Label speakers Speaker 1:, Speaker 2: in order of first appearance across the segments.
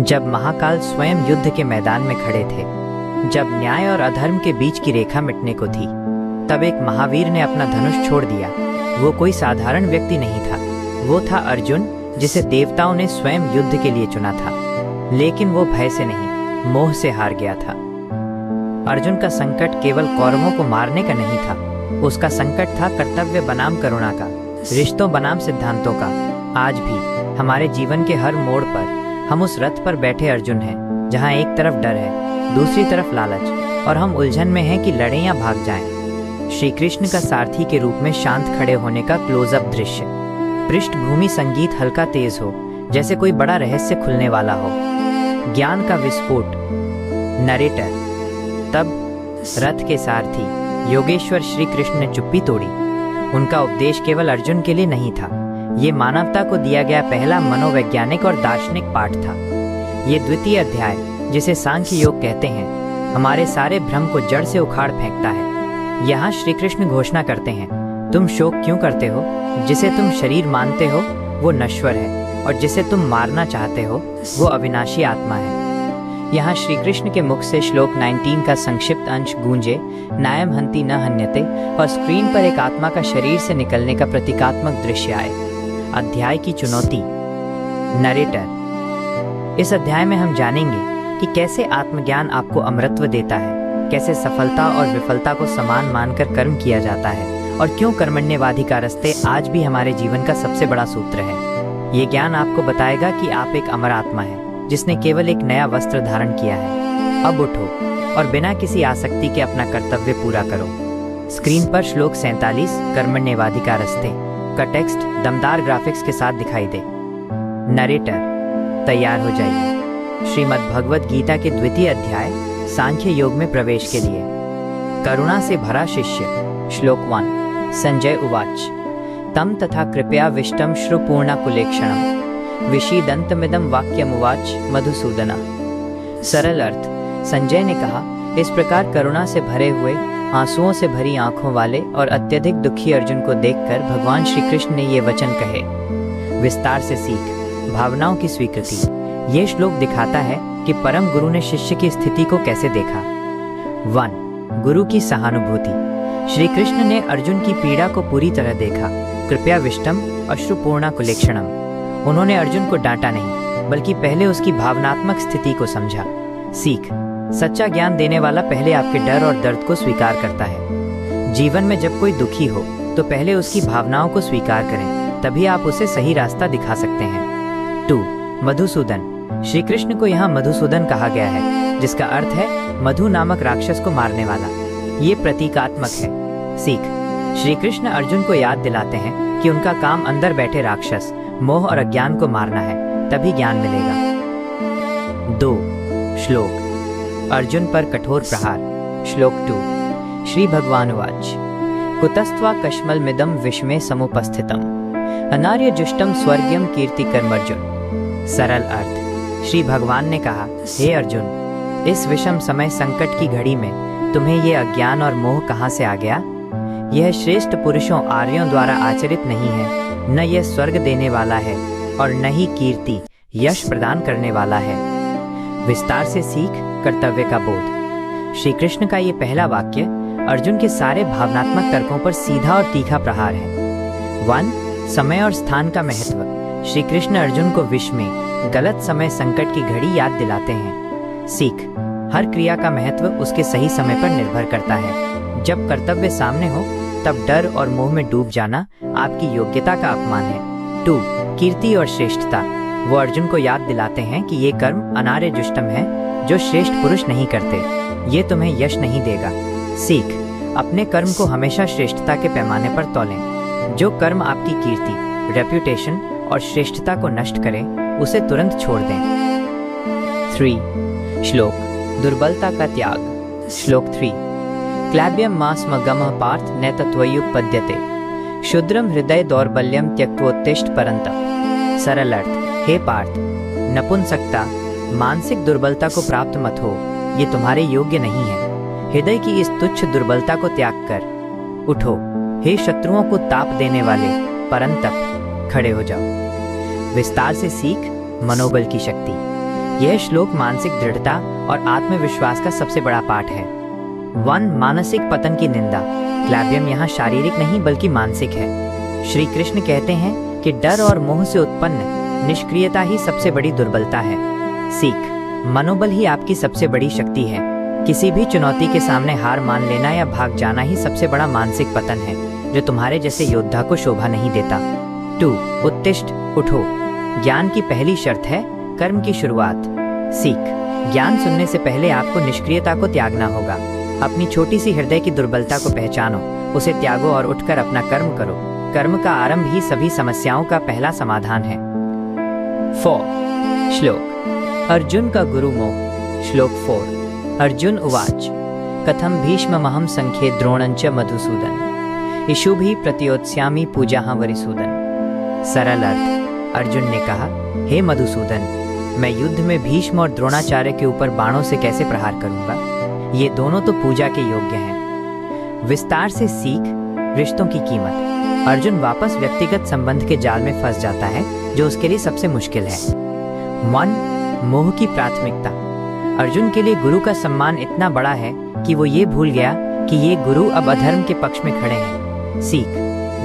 Speaker 1: जब महाकाल स्वयं युद्ध के मैदान में खड़े थे, जब न्याय और अधर्म के बीच की रेखा मिटने को थी, तब एक महावीर ने अपना धनुष छोड़ दिया। वो कोई साधारण व्यक्ति नहीं था, वो था अर्जुन, जिसे देवताओं ने स्वयं युद्ध के लिए चुना था। लेकिन वो भय से नहीं, मोह से हार गया था। अर्जुन का संकट केवल कौरवों को मारने का नहीं था, उसका संकट था कर्तव्य बनाम करुणा का, रिश्तों बनाम सिद्धांतों का। आज भी हमारे जीवन के हर मोड़ पर हम उस रथ पर बैठे अर्जुन हैं, जहां एक तरफ डर है, दूसरी तरफ लालच, और हम उलझन में हैं कि लड़ें या भाग जाएं। श्री कृष्ण का सारथी के रूप में शांत खड़े होने का क्लोजअप दृश्य। पृष्ठभूमि संगीत हल्का तेज हो, जैसे कोई बड़ा रहस्य खुलने वाला हो। ज्ञान का विस्फोट। नरेटर। तब रथ के सारथी योगेश्वर श्री कृष्ण ने चुप्पी तोड़ी। उनका उपदेश केवल अर्जुन के लिए नहीं था, ये मानवता को दिया गया पहला मनोवैज्ञानिक और दार्शनिक पाठ था। ये द्वितीय अध्याय, जिसे सांख्य योग कहते हैं, हमारे सारे भ्रम को जड़ से उखाड़ फेंकता है। यहाँ श्री कृष्ण घोषणा करते हैं, तुम शोक क्यों करते हो? जिसे तुम शरीर मानते हो वो नश्वर है, और जिसे तुम मारना चाहते हो वो अविनाशी आत्मा है। यहाँ श्री कृष्ण के मुख से श्लोक 19 का संक्षिप्त अंश गूंजे, नायम हंति न हन्यते, और स्क्रीन पर एक आत्मा का शरीर से निकलने का प्रतीकात्मक दृश्य आए। अध्याय की चुनौती। नरेटर। इस अध्याय में हम जानेंगे कि कैसे आत्मज्ञान आपको अमरत्व देता है, कैसे सफलता और विफलता को समान मानकर कर्म किया जाता है, और क्यों कर्मण्येवाधिकारस्ते आज भी हमारे जीवन का सबसे बड़ा सूत्र है। ये ज्ञान आपको बताएगा कि आप एक अमर आत्मा है, जिसने केवल एक नया वस्त्र धारण किया है। अब उठो और बिना किसी आसक्ति के अपना कर्तव्य पूरा करो। स्क्रीन पर श्लोक 47 कर्मण्येवाधिकारस्ते का टेक्स्ट दमदार ग्राफिक्स के साथ दिखाई दे। नरेटर, तैयार हो जाइए श्रीमद् भगवद गीता के द्वितीय अध्याय सांख्य योग में प्रवेश के लिए। करुणा से भरा शिष्य। श्लोक 1। संजय उवाच तम तथा कृपया विष्टम श्रुपूर्णा कुलेक्षणम विषीदंतमिदं वाक्यमुवाच मधुसूदना। सरल अर्थ। संजय ने कहा, इस प्रकार करुणा से भरे हुए, आंसुओं से भरी आंखों वाले और अत्यधिक दुखी अर्जुन को देखकर भगवान श्री कृष्ण ने ये वचन कहे। विस्तार से सीख, भावनाओं की स्वीकृति। ये श्लोक दिखाता है कि परम गुरु ने शिष्य की स्थिति को कैसे देखा। 1। गुरु की सहानुभूति। श्री कृष्ण ने अर्जुन की पीड़ा को पूरी तरह देखा। कृपया विष्टम अश्रुपूर्णा कुलेक्षणम। उन्होंने अर्जुन को डांटा नहीं, बल्कि पहले उसकी भावनात्मक स्थिति को समझा। सीख। सच्चा ज्ञान देने वाला पहले आपके डर और दर्द को स्वीकार करता है। जीवन में जब कोई दुखी हो तो पहले उसकी भावनाओं को स्वीकार करें, तभी आप उसे सही रास्ता दिखा सकते हैं। 2। मधुसूदन। श्री कृष्ण को यहाँ मधुसूदन कहा गया है, जिसका अर्थ है मधु नामक राक्षस को मारने वाला। ये प्रतीकात्मक है। सीख। श्री कृष्ण अर्जुन को याद दिलाते हैं कि उनका काम अंदर बैठे राक्षस, मोह और अज्ञान को मारना है, तभी ज्ञान मिलेगा। 2। श्लोक। अर्जुन पर कठोर प्रहार। श्लोक 2। श्री भगवानुवाच कुतस्त्वा कश्मलमिदं विषमे समुपस्थितम् अनार्य जुष्टम स्वर्गीयम कीर्ति कर्मर्जुन। सरल अर्थ। श्री भगवान ने कहा, हे अर्जुन, इस विषम समय संकट की घड़ी में तुम्हें ये अज्ञान और मोह कहाँ से आ गया? यह श्रेष्ठ पुरुषों आर्यों द्वारा आचरित नहीं है, न यह स्वर्ग देने वाला है और न ही कीर्ति यश प्रदान करने वाला है। विस्तार से सीख, कर्तव्य का बोध। श्री कृष्ण का ये पहला वाक्य अर्जुन के सारे भावनात्मक तर्कों पर सीधा और तीखा प्रहार है। 1। समय और स्थान का महत्व। श्री कृष्ण अर्जुन को विष में, गलत समय, संकट की घड़ी याद दिलाते हैं। सीख। हर क्रिया का महत्व उसके सही समय पर निर्भर करता है। जब कर्तव्य सामने हो तब डर और मोह में डूब जाना आपकी योग्यता का अपमान है। 2। कीर्ति और श्रेष्ठता। वो अर्जुन को याद दिलाते हैं कि ये कर्म अनार्य जुष्टम है, जो श्रेष्ठ पुरुष नहीं करते। ये तुम्हें यश नहीं देगा। सीख। अपने कर्म को हमेशा श्रेष्ठता के पैमाने पर तौलें। जो कर्म आपकी कीर्ति, रेप्यूटेशन और श्रेष्ठता को नष्ट करे, उसे तुरंत छोड़ दें। 3। श्लोक। दुर्बलता का त्याग। श्लोक 3। क्लैब्यम मास्मगमः पार्थ नैतत्वयुपपद्यते क्षुद्रम हृदय दौर्बल्यम त्यक्त्वोत्तिष्ठ परन्तप। सरल अर्थ। हे पार्थ, नपुंसकता, मानसिक दुर्बलता को प्राप्त मत हो, ये तुम्हारे योग्य नहीं है। हृदय की इस तुच्छ दुर्बलता को त्याग कर उठो। हे शत्रुओं को ताप देने वाले, परंतप, खड़े हो जाओ। विस्तार से सीख, मनोबल की शक्ति। यह श्लोक मानसिक दृढ़ता और आत्मविश्वास का सबसे बड़ा पाठ है। 1. मानसिक पतन की निंदा। क्लैब्यम यहाँ शारीरिक नहीं बल्कि मानसिक है। श्री कृष्ण कहते हैं कि डर और मोह से उत्पन्न निष्क्रियता ही सबसे बड़ी दुर्बलता है। सीख, मनोबल ही आपकी सबसे बड़ी शक्ति है। किसी भी चुनौती के सामने हार मान लेना या भाग जाना ही सबसे बड़ा मानसिक पतन है, जो तुम्हारे जैसे योद्धा को शोभा नहीं देता। 2. उत्तिष्ठ, उठो। ज्ञान की पहली शर्त है कर्म की शुरुआत। सीख, ज्ञान सुनने से पहले आपको निष्क्रियता को त्यागना होगा। अपनी छोटी सी हृदय की दुर्बलता को पहचानो, उसे त्यागो और उठकर अपना कर्म करो। कर्म का आरंभ ही सभी समस्याओं का पहला समाधान है। 4. श्लोक। अर्जुन का गुरु मोह। श्लोक 4। अर्जुन उवाच कथम भीष्ममहं संख्ये द्रोणंच मधुसूदन इशुभि प्रत्योत्स्यामि पूजाः वरिसूदन। सरल अर्थ, अर्जुन ने कहा, हे मधुसूदन, मैं युद्ध में भीष्म और द्रोणाचार्य के ऊपर बाणों से कैसे प्रहार करूंगा? ये दोनों तो पूजा के योग्य हैं। विस्तार से सीख रिश्तों की कीमत। अर्जुन वापस व्यक्तिगत संबंध के जाल में फंस जाता है, जो उसके लिए सबसे मुश्किल है। 1. मोह की प्राथमिकता। अर्जुन के लिए गुरु का सम्मान इतना बड़ा है कि वो ये भूल गया कि ये गुरु अब अधर्म के पक्ष में खड़े हैं। सीख,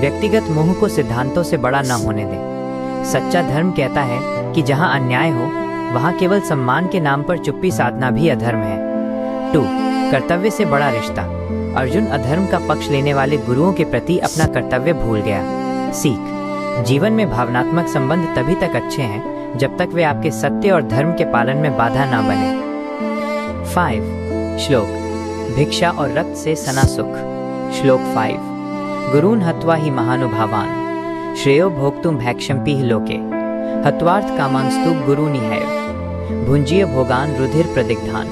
Speaker 1: व्यक्तिगत मोह को सिद्धांतों से बड़ा न होने दें। सच्चा धर्म कहता है कि जहाँ अन्याय हो वहाँ केवल सम्मान के नाम पर चुप्पी साधना भी अधर्म है। 2. कर्तव्य से बड़ा रिश्ता। अर्जुन अधर्म का पक्ष लेने वाले गुरुओं के प्रति अपना कर्तव्य भूल गया। सीख, जीवन में भावनात्मक संबंध तभी तक अच्छे हैं जब तक वे आपके सत्य और धर्म के पालन में बाधा ना बने। 5. श्लोक। भिक्षा और रक्त से सना सुख। श्लोक 5। गुरून् हत्वा हि महानुभावान् श्रेयो भोक्तुं भैक्षम्पिः लोके हत्वार्थ कामांस्तु गुरूनिहैव भुंजीय भोगान रुधिर प्रदिग्धान।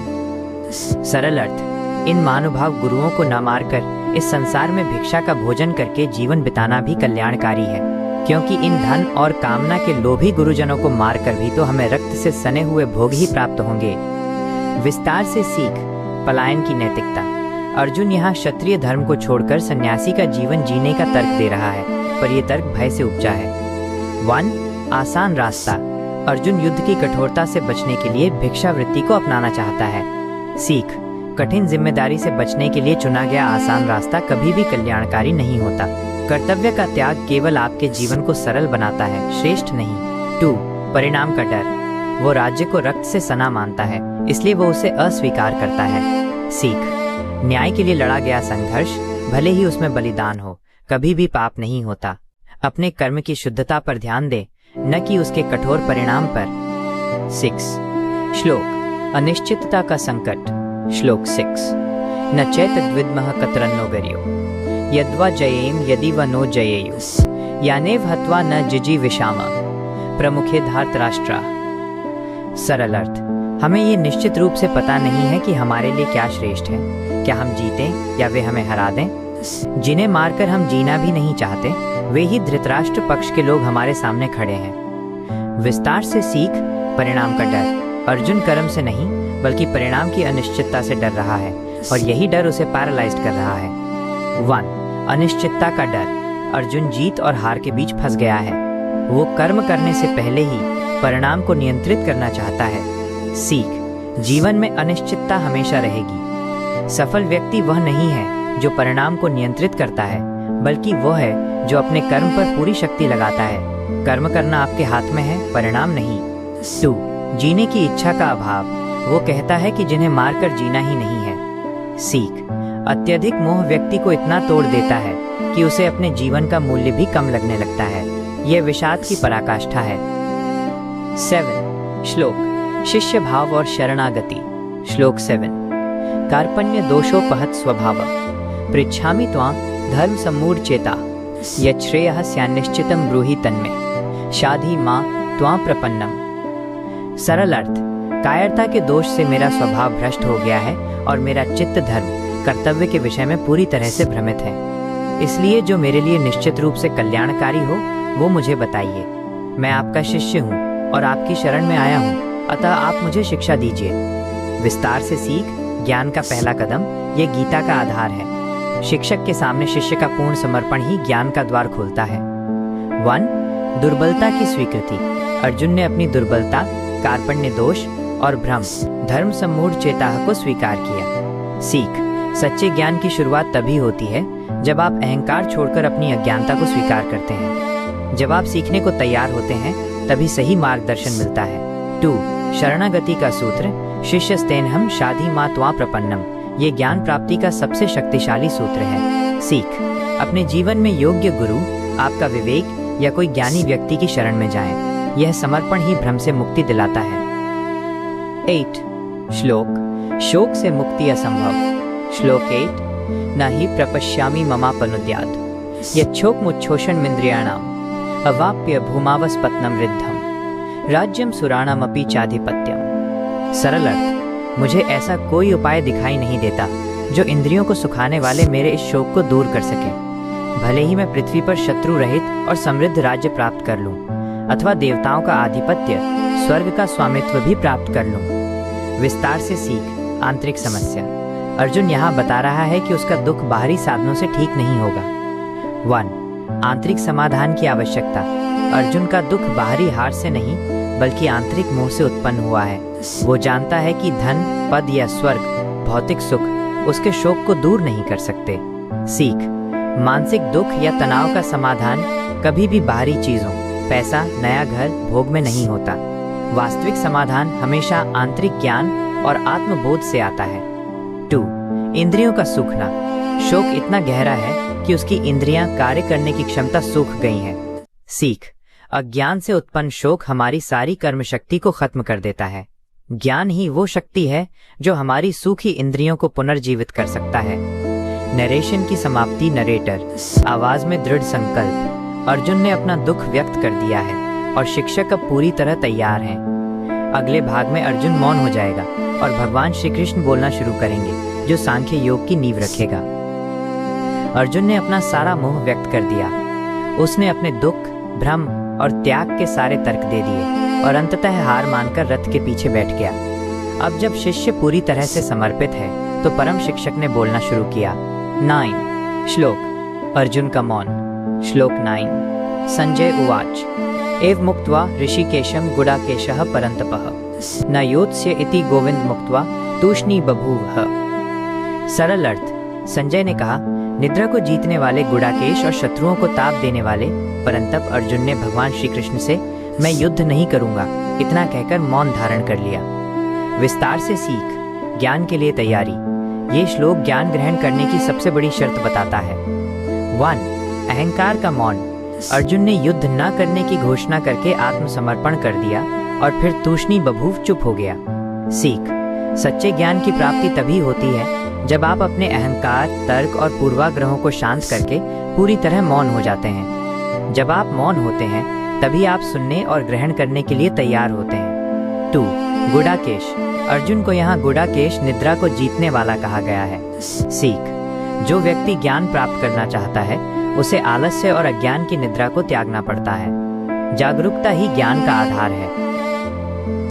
Speaker 1: सरल अर्थ, इन महानुभाव गुरुओं को न मारकर इस संसार में भिक्षा का भोजन करके जीवन बिताना भी कल्याणकारी है, क्योंकि इन धन और कामना के लोभी गुरुजनों को मारकर भी तो हमें रक्त से सने हुए भोग ही प्राप्त होंगे। विस्तार से सीख पलायन की नैतिकता। अर्जुन यहाँ क्षत्रिय धर्म को छोड़कर सन्यासी का जीवन जीने का तर्क दे रहा है, पर यह तर्क भय से उपजा है। 1. आसान रास्ता। अर्जुन युद्ध की कठोरता से बचने के लिए भिक्षावृत्ति को अपनाना चाहता है। सीख, कठिन जिम्मेदारी से बचने के लिए चुना गया आसान रास्ता कभी भी कल्याणकारी नहीं होता। कर्तव्य का त्याग केवल आपके जीवन को सरल बनाता है, श्रेष्ठ नहीं। 2. परिणाम का डर। वो राज्य को रक्त से सना मानता है, इसलिए वो उसे अस्वीकार करता है। सीख, न्याय के लिए लड़ा गया संघर्ष, भले ही उसमें बलिदान हो, कभी भी पाप नहीं होता। अपने कर्म की शुद्धता पर ध्यान दे, न कि उसके कठोर परिणाम पर। 6. श्लोक। अनिश्चितता का संकट। श्लोक 6। न चैतद्विद्मः कतरन्नो गर्यो यद्वा जयेम यदि व नो जयेयु यानेव हत्वा न जिजीविषाम प्रमुखे धार्तराष्ट्रा। सरल अर्थ, हमें ये निश्चित रूप से पता नहीं है कि हमारे लिए क्या श्रेष्ठ है, क्या हम जीतें या वे हमें हरा दें। जिन्हें मारकर हम जीना भी नहीं चाहते, वे ही धृतराष्ट्र पक्ष के लोग हमारे सामने खड़े हैं। विस्तार से सीख परिणाम का डर। अर्जुन कर्म से नहीं बल्कि परिणाम की अनिश्चितता से डर रहा है, और यही डर उसे पैरालाइज्ड कर रहा है। 1. अनिश्चितता का डर। अर्जुन जीत और हार के बीच फंस गया है। वो कर्म करने से पहले ही परिणाम को नियंत्रित करना चाहता है। सीख, जीवन में अनिश्चितता हमेशा रहेगी। सफल व्यक्ति वह नहीं है जो परिणाम को नियंत्रित करता है, बल्कि वो है जो अपने कर्म पर पूरी शक्ति लगाता है। कर्म करना आपके हाथ में है, परिणाम नहीं। 2. जीने की इच्छा का अभाव। वो कहता है कि जिन्हें मारकर जीना ही नहीं है। सीख, अत्यधिक मोह व्यक्ति को इतना तोड़ देता है कि उसे अपने जीवन का मूल्य भी कम लगने लगता है। यह विषाद की पराकाष्ठा है। 7. श्लोक। शिष्य भाव और शरणागति। श्लोक 7। कार्पण्य दोषोपहत स्वभाव पृच्छामि त्वां धर्म सम्मूढ़ चेता यच्छ्रेयः स्यान्निश्चितं ब्रूहि तन्मे शाधि मां त्वां प्रपन्नम। सरल अर्थ, कायरता के दोष से मेरा स्वभाव भ्रष्ट हो गया है और मेरा चित्त धर्म कर्तव्य के विषय में पूरी तरह से भ्रमित है। इसलिए जो मेरे लिए निश्चित रूप से कल्याणकारी हो वो मुझे बताइए। मैं आपका शिष्य हूँ और आपकी शरण में आया हूँ, अतः आप मुझे शिक्षा दीजिए। विस्तार से सीख ज्ञान का पहला कदम, ये गीता का आधार है। शिक्षक के सामने शिष्य का पूर्ण समर्पण ही ज्ञान का द्वार खोलता है। 1. दुर्बलता की स्वीकृति। अर्जुन ने अपनी दुर्बलता, कार्पण्य दोष और भ्रम धर्म सम्मूढ़ चेताह को स्वीकार किया। सीख। सच्चे ज्ञान की शुरुआत तभी होती है जब आप अहंकार छोड़कर अपनी अज्ञानता को स्वीकार करते हैं। जब आप सीखने को तैयार होते हैं तभी सही मार्गदर्शन मिलता है। 2. शरणागति का सूत्र। शिष्यस्तेनहं शाधि मा त्वा प्रपन्नम। ये ज्ञान प्राप्ति का सबसे शक्तिशाली सूत्र है। सीख। अपने जीवन में योग्य गुरु, आपका विवेक या कोई ज्ञानी व्यक्ति की शरण में जाएं। यह समर्पण ही भ्रम से मुक्ति दिलाता है। 8. श्लोक। शोक से मुक्ति असंभव। श्लोक 8। न हि प्रपश्यामि ममापनुद्यात् यच्छोकमुच्छोषणमिन्द्रियाणाम् अवाप्य भूमावस्पत्नम रिद्धम राज्यम सुराणामपि चाधिपत्यम। सरल अर्थ, मुझे ऐसा कोई उपाय दिखाई नहीं देता जो इंद्रियों को सुखाने वाले मेरे इस शोक को दूर कर सके। भले ही मैं पृथ्वी पर शत्रु रहित और समृद्ध राज्य प्राप्त कर लूं, अथवा देवताओं का आधिपत्य, स्वर्ग का स्वामित्व भी प्राप्त कर लूं। विस्तार से सीख। आंतरिक समस्या। अर्जुन यहाँ बता रहा है कि उसका दुख बाहरी साधनों से ठीक नहीं होगा। 1. आंतरिक समाधान की आवश्यकता। अर्जुन का दुख बाहरी हार से नहीं बल्कि आंतरिक मोह से उत्पन्न हुआ है। वो जानता है कि धन, पद या स्वर्ग, भौतिक सुख उसके शोक को दूर नहीं कर सकते। सीख। मानसिक दुख या तनाव का समाधान कभी भी बाहरी चीजों, पैसा, नया घर, भोग में नहीं होता। वास्तविक समाधान हमेशा आंतरिक ज्ञान और आत्मबोध से आता है। 2. इंद्रियों का सूखना। शोक इतना गहरा है कि उसकी इंद्रियां कार्य करने की क्षमता सूख गई है। सीख। अज्ञान से उत्पन्न शोक हमारी सारी कर्म शक्ति को खत्म कर देता है। ज्ञान ही वो शक्ति है जो हमारी सूखी इंद्रियों को पुनर्जीवित कर सकता है। नरेशन की समाप्ति। नरेटर। आवाज में दृढ़ संकल्प। अर्जुन ने अपना दुख व्यक्त कर दिया है और शिक्षक अब पूरी तरह तैयार हैं। अगले भाग में अर्जुन मौन हो जाएगा और भगवान श्री कृष्ण बोलना शुरू करेंगे, जो सांख्य योग की नींव रखेगा। अर्जुन ने अपना सारा मोह व्यक्त कर दिया। उसने अपने दुख, भ्रम और त्याग के सारे तर्क दे दिए और अंततः हार मानकर रथ के पीछे बैठ गया। अब जब शिष्य पूरी तरह से समर्पित है तो परम शिक्षक ने बोलना शुरू किया। 9. श्लोक। अर्जुन का मौन। श्लोक 9। संजय उवाच एव मुक्त्वा ऋषिकेशं गुडाकेशः परन्तपः न योत्स्य इति गोविंद मुक्त्वा तूष्णी बभूवः। सरल अर्थ, संजय ने कहा, निद्रा को जीतने वाले गुडाकेश और शत्रुओं को ताप देने वाले परंतप अर्जुन ने भगवान श्री कृष्ण से मैं युद्ध नहीं करूंगा इतना कहकर मौन धारण कर लिया। विस्तार से सीख। ज्ञान के लिए तैयारी। ये श्लोक ज्ञान ग्रहण करने की सबसे बड़ी शर्त बताता है। 1. अहंकार का मौन। अर्जुन ने युद्ध न करने की घोषणा करके आत्मसमर्पण कर दिया और फिर तूष्णी बभूव चुप हो गया। सीख। सच्चे ज्ञान की प्राप्ति तभी होती है जब आप अपने अहंकार, तर्क और पूर्वाग्रहों को शांत करके पूरी तरह मौन हो जाते हैं। जब आप मौन होते हैं तभी आप सुनने और ग्रहण करने के लिए तैयार होते हैं। 2. गुडाकेश। अर्जुन को यहाँ गुडाकेश निद्रा को जीतने वाला कहा गया है। सीख। जो व्यक्ति ज्ञान प्राप्त करना चाहता है उसे आलस्य और अज्ञान की निद्रा को त्यागना पड़ता है। जागरूकता ही ज्ञान का आधार है।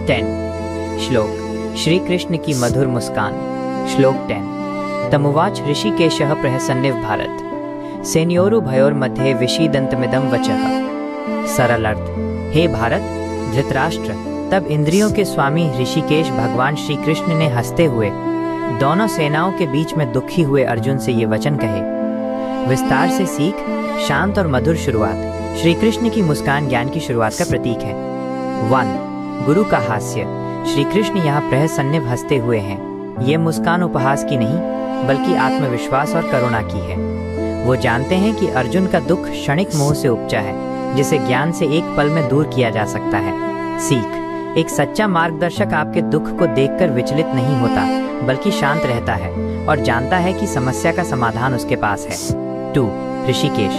Speaker 1: 10. श्लोक। श्री कृष्ण की मधुर मुस्कान। श्लोक 10। तमुवाच ऋषिकेशः प्रहसन्निव भारत सेनयोरुभयोर्मध्ये विषीदन्तमिदं वचः। सरल अर्थ, हे भारत, धृतराष्ट्र, तब इंद्रियों के स्वामी ऋषिकेश भगवान श्री कृष्ण ने हंसते हुए दोनों सेनाओं के बीच में दुखी हुए अर्जुन से ये वचन कहे। विस्तार से सीख। शांत और मधुर शुरुआत। श्री कृष्ण की मुस्कान ज्ञान की शुरुआत का प्रतीक है। 1. गुरु का हास्य। श्री कृष्ण यहाँ प्रहसन्निव हंसते हुए हैं। ये मुस्कान उपहास की नहीं बल्कि आत्मविश्वास और करुणा की है। वो जानते हैं कि अर्जुन का दुख क्षणिक मोह से उपजा है जिसे ज्ञान से एक पल में दूर किया जा सकता है। सीख। एक सच्चा मार्गदर्शक आपके दुख को देखकर विचलित नहीं होता बल्कि शांत रहता है और जानता है कि समस्या का समाधान उसके पास है। 2. ऋषिकेश।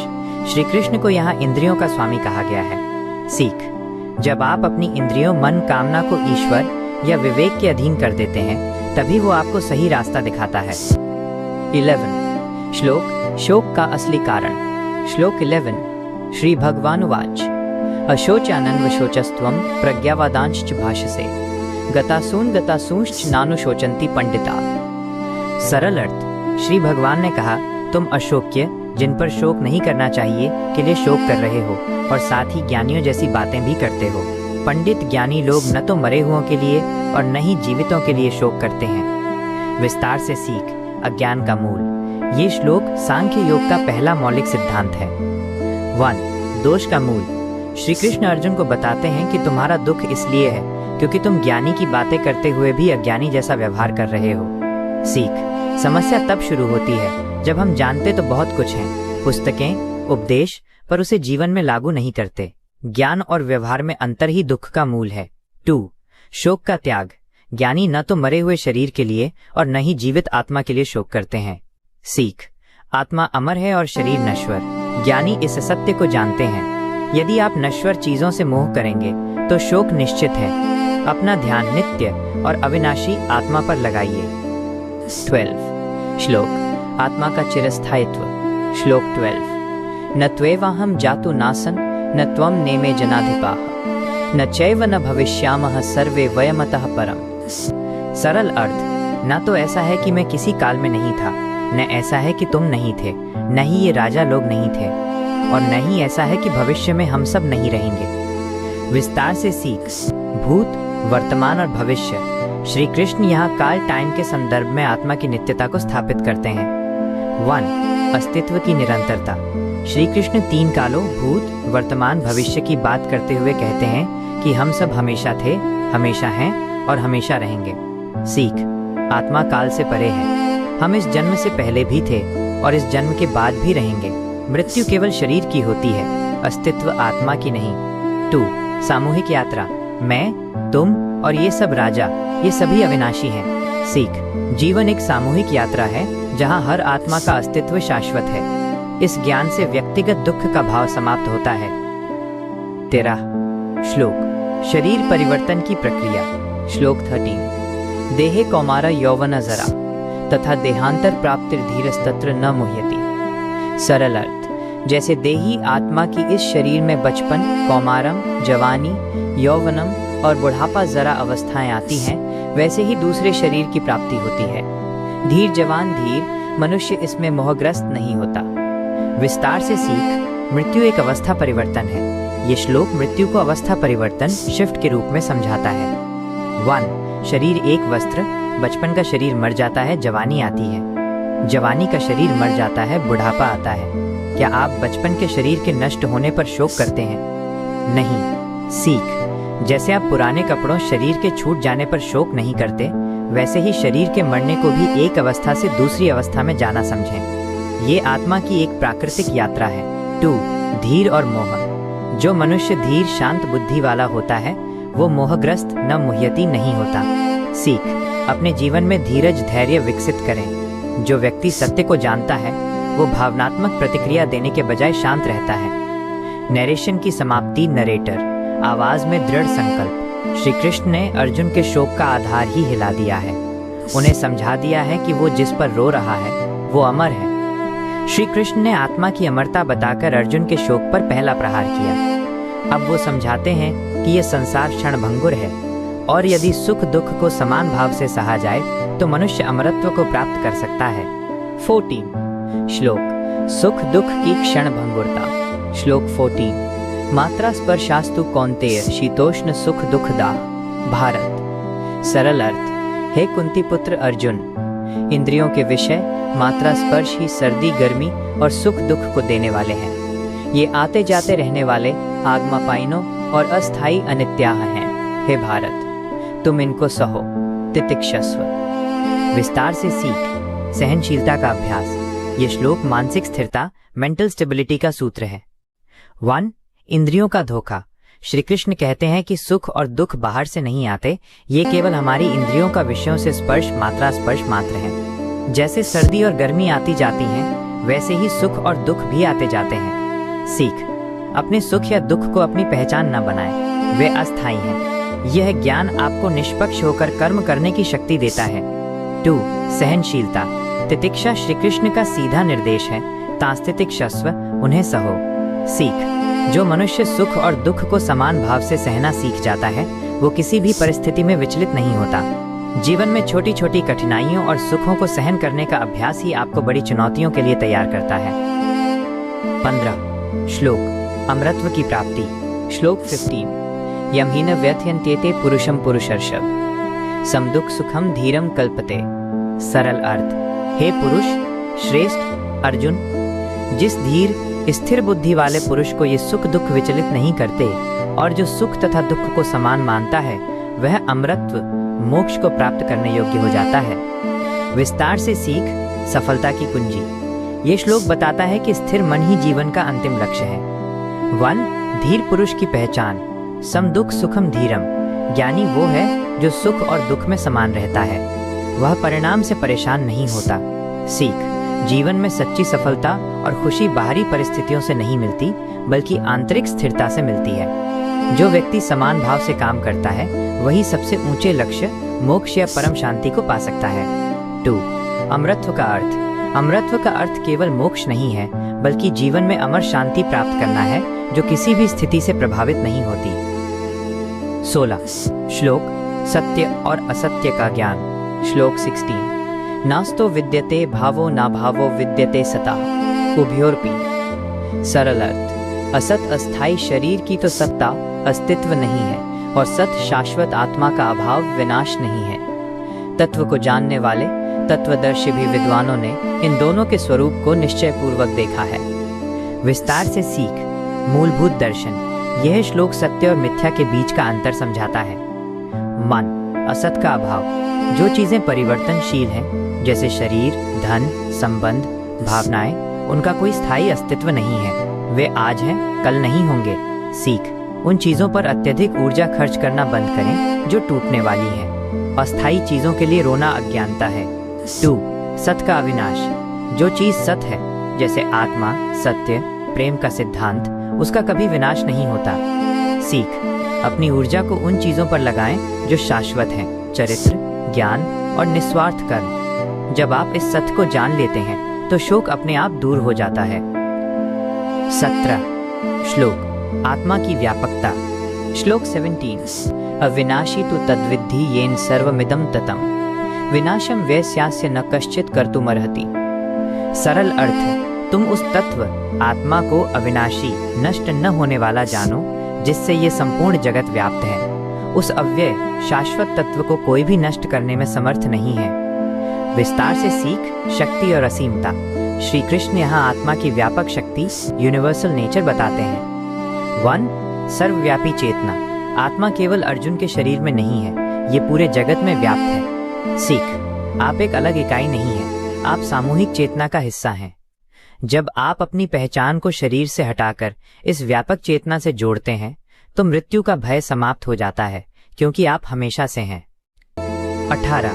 Speaker 1: श्री कृष्ण को यहाँ इंद्रियों का स्वामी कहा गया है। सीख। जब आप अपनी इंद्रियों, मन, कामना को ईश्वर या विवेक के अधीन कर देते हैं तभी वो आपको सही रास्ता दिखाता है। 11. श्लोक। शोक का असली कारण। श्लोक 11। श्री भगवानुवाच अशोचानन्वशोचस्त्वं प्रज्ञावादांश्च भाषसे गतासूंश्च नानुशोचन्ति पंडिता। सरल अर्थ, श्री भगवान ने कहा, तुम अशोक्य, जिन पर शोक नहीं करना चाहिए, के लिए शोक कर रहे हो और साथ ही ज्ञानियों जैसी बातें भी करते हो, पंडित ज्ञानी लोग न तो मरे हुओं के लिए और न ही जीवितों के लिए शोक करते हैं। विस्तार से सीख अज्ञान का मूल। ये श्लोक सांख्य योग का पहला मौलिक सिद्धांत है। 1. दोष का मूल। श्री कृष्ण अर्जुन को बताते हैं कि तुम्हारा दुख इसलिए है क्योंकि तुम ज्ञानी की बातें करते हुए भी अज्ञानी जैसा व्यवहार कर रहे हो। सीख समस्या तब शुरू होती है जब हम जानते तो बहुत कुछ हैं, पुस्तकें, उपदेश, पर उसे जीवन में लागू नहीं करते। ज्ञान और व्यवहार में अंतर ही दुख का मूल है। 2. शोक का त्याग। ज्ञानी न तो मरे हुए शरीर के लिए और न ही जीवित आत्मा के लिए शोक करते हैं। सीख आत्मा अमर है और शरीर नश्वर। ज्ञानी इस सत्य को जानते हैं। यदि आप नश्वर चीजों से मोह करेंगे तो शोक निश्चित है। अपना ध्यान नित्य और अविनाशी आत्मा पर लगाइए। 12. श्लोक आत्मा का चिरस्थायित्व। श्लोक 12. न त्वेवाहं जातु नासन् न त्वं नेमे जनाधिपाः न चैव न भविष्यामः सर्वे वयमतः परम्। सरल अर्थ, न तो ऐसा है कि मैं किसी काल में नहीं था, न ऐसा है कि तुम नहीं थे, न ही ये राजा लोग नहीं थे, और न ही ऐसा है कि भविष्य में हम सब नहीं रहेंगे। विस्तार से सीख भूत, वर्तमान और भविष्य। श्री कृष्ण यहाँ काल टाइम के संदर्भ में आत्मा की नित्यता को स्थापित करते हैं। 1. अस्तित्व की निरंतरता। श्री कृष्ण 3 कालों भूत, वर्तमान, भविष्य की बात करते हुए कहते हैं कि हम सब हमेशा थे, हमेशा हैं और हमेशा रहेंगे। सीख आत्मा काल से परे है। हम इस जन्म से पहले भी थे और इस जन्म के बाद भी रहेंगे। मृत्यु केवल शरीर की होती है, अस्तित्व आत्मा की नहीं। 2. सामूहिक यात्रा। मैं, तुम और ये सब राजा, ये सभी अविनाशी हैं। सीख जीवन एक सामूहिक यात्रा है जहाँ हर आत्मा का अस्तित्व शाश्वत है। इस ज्ञान से व्यक्तिगत दुख का भाव समाप्त होता है। 13. श्लोक शरीर परिवर्तन की प्रक्रिया। श्लोक 13. देहे कौमार यौवन जरा तथा देहांतर प्राप्तिर धीरस्तत्र न मुह्यति। सरल अर्थ, जैसे देही आत्मा की इस शरीर में बचपन, कौमारम, जवानी, यौवनम और बुढ़ापा जरा अवस्थाएं आती हैं, वैसे ही दूसरे शरीर की प्राप्ति होती है। धीर जवान धीर मनुष्य इसमें मोहग्रस्त नहीं होता। विस्तार से सीख मृत्यु एक अवस्था परिवर्तन है। ये श्लोक मृत्यु को अवस्था परिवर्तन, शिफ्ट के रूप में समझाता है। 1. शरीर एक वस्त्र। बचपन का शरीर मर जाता है, जवानी आती है। जवानी का शरीर मर जाता है, बुढ़ापा आता है। क्या आप बचपन के शरीर के नष्ट होने पर शोक करते हैं? नहीं। सीख जैसे आप पुराने कपड़ों, शरीर के छूट जाने पर शोक नहीं करते, वैसे ही शरीर के मरने को भी एक अवस्था से दूसरी अवस्था में जाना समझें। ये आत्मा की एक प्राकृतिक यात्रा है। 2. धीर और मोह। जो मनुष्य धीर शांत बुद्धि वाला होता है वो मोहग्रस्त न मुह्यति नहीं होता। सीख अपने जीवन में धीरज धैर्य विकसित करें। जो व्यक्ति सत्य को जानता है वो भावनात्मक प्रतिक्रिया देने के बजाय शांत रहता है। नरेशन की समाप्ति। नरेटर आवाज में दृढ़ संकल्प। श्री कृष्ण ने अर्जुन के शोक का आधार ही हिला दिया है। उन्हें समझा दिया है कि वो जिस पर रो रहा है वो अमर है। श्री कृष्ण ने आत्मा की अमरता बताकर अर्जुन के शोक पर पहला प्रहार किया। अब वो समझाते हैं कि ये संसार क्षणभंगुर है और यदि सुख दुख को समान भाव से सहा जाए तो मनुष्य अमरत्व को प्राप्त कर सकता है। 14. श्लोक सुख दुख की क्षणभंगुरता। श्लोक 14. मात्रा स्पर्शास्तु कौन्तेय शीतोष्ण सुख दुख दाह। भारत। सरल अर्थ, हे कुंती पुत्र अर्जुन, इंद्रियों के विषय मात्रा स्पर्श ही सर्दी गर्मी और सुख दुख को देने वाले हैं। ये आते जाते रहने वाले आगमापाइनों और अस्थाई अनित्याह हैं। हे भारत, तुम इनको सहो, तितिक्षस्व। विस्तार से सीख सहनशीलता का अभ्यास। ये श्लोक मानसिक स्थिरता, मेंटल स्टेबिलिटी का सूत्र है। 1. इंद्रियों का धोखा। श्री कृष्ण कहते हैं कि सुख और दुख बाहर से नहीं आते, ये केवल हमारी इंद्रियों का विषयों से स्पर्श मात्र है। जैसे सर्दी और गर्मी आती जाती हैं, वैसे ही सुख और दुख भी आते जाते हैं। सीख अपने सुख या दुख को अपनी पहचान न बनाएं, वे अस्थायी हैं। यह ज्ञान आपको निष्पक्ष होकर कर्म करने की शक्ति देता है। 2. सहनशीलता। तितिक्षा श्री कृष्ण का सीधा निर्देश है। तास्तितिक्षस्व, उन्हें सहो। सीख जो मनुष्य सुख और दुख को समान भाव से सहना सीख जाता है वो किसी भी परिस्थिति में विचलित नहीं होता। जीवन में छोटी छोटी कठिनाइयों और सुखों को सहन करने का अभ्यास ही आपको बड़ी चुनौतियों के लिए तैयार करता है। 15. श्लोक अमरत्व की प्राप्ति। श्लोक 15. यम हि न व्यथयन्त्येते पुरुषम पुरुषर्षभ समदुख सुखम धीरम कल्पते। सरल अर्थ, हे पुरुष श्रेष्ठ अर्जुन, जिस धीर स्थिर बुद्धि वाले पुरुष को ये सुख दुख विचलित नहीं करते और जो सुख तथा दुख को समान मानता है, वह अमरत्व मोक्ष को प्राप्त करने योग्य हो जाता है। विस्तार से सीख सफलता की कुंजी। ये श्लोक बताता है कि स्थिर मन ही जीवन का अंतिम लक्ष्य है। 1. धीर पुरुष की पहचान। सम दुख सुखम धीरम। ज्ञानी वो है जो सुख और दुख में समान रहता है, वह परिणाम से परेशान नहीं होता। सीख, जीवन में सच्ची सफलता और खुशी बाहरी परिस्थितियों से नहीं मिलती, बल्कि आंतरिक स्थिरता से मिलती है। जो व्यक्ति समान भाव से काम करता है, वही सबसे ऊंचे लक्ष्य मोक्ष या परम शांति को पा सकता है। 2. अमरत्व का अर्थ। अमरत्व का अर्थ केवल मोक्ष नहीं है, बल्कि जीवन में अमर शांति प्राप्त करना है, जो किसी भी स्थिति से प्रभावित नहीं होती। 16. श्लोक सत्य और असत्य का ज्ञान। श्लोक 16। नास्तो विद्यते भावो ना भावो विद्यते सता उभयोरपि। सरल अर्थ, असत अस्थाई शरीर की तो सत्ता अस्तित्व नहीं है, और सत शाश्वत आत्मा का अभाव विनाश नहीं है। तत्व को जानने वाले तत्वदर्शी भी विद्वानों ने इन दोनों के स्वरूप को निश्चय पूर्वक देखा है। विस्तार से सीख मूलभूत दर्शन। यह श्लोक सत्य और मिथ्या के बीच का अंतर समझाता है। मन, असत का अभाव। जो चीजें परिवर्तनशील हैं, जैसे शरीर, धन, संबंध, भावनाएं, उनका कोई स्थायी अस्तित्व नहीं है। वे आज हैं, कल नहीं होंगे। सीख, उन चीजों पर अत्यधिक ऊर्जा खर्च करना बंद करें जो टूटने वाली हैं। अस्थायी चीजों के लिए रोना अज्ञानता है। 2. सत का अविनाश। जो चीज सत है, जैसे आत्मा, सत्य, प्रेम का सिद्धांत, उसका कभी विनाश नहीं होता। सीख, अपनी ऊर्जा को उन चीजों पर लगाएं जो शाश्वत हैं, चरित्र, ज्ञान और निस्वार्थ कर्म। जब आप इस सत्य को जान लेते हैं, तो शोक अपने आप दूर हो जाता है। 17. श्लोक आत्मा की व्यापकता। श्लोक 17। अविनाशी तु तद्विद्धि येन सर्वमिदं ततम् विनाशम वैस्यास्य न कश्चित् कर्तुमर्हति। सरल अर्थ, तुम उस तत्व आत्मा को अविनाशी, नष्ट न होने वाला जानो, जिससे ये संपूर्ण जगत व्याप्त है। उस अव्यय शाश्वत तत्व को कोई भी नष्ट करने में समर्थ नहीं है। विस्तार से सीख शक्ति और असीमता। श्री कृष्ण यहाँ आत्मा की व्यापक शक्ति, यूनिवर्सल नेचर बताते हैं। 1. सर्वव्यापी चेतना। आत्मा केवल अर्जुन के शरीर में नहीं है, ये पूरे जगत में व्याप्त है। सीख, आप एक अलग इकाई नहीं हैं, आप सामूहिक चेतना का हिस्सा हैं। जब आप अपनी पहचान को शरीर से हटाकर इस व्यापक चेतना से जोड़ते हैं, तो मृत्यु का भय समाप्त हो जाता है, क्योंकि आप हमेशा से हैं। 18.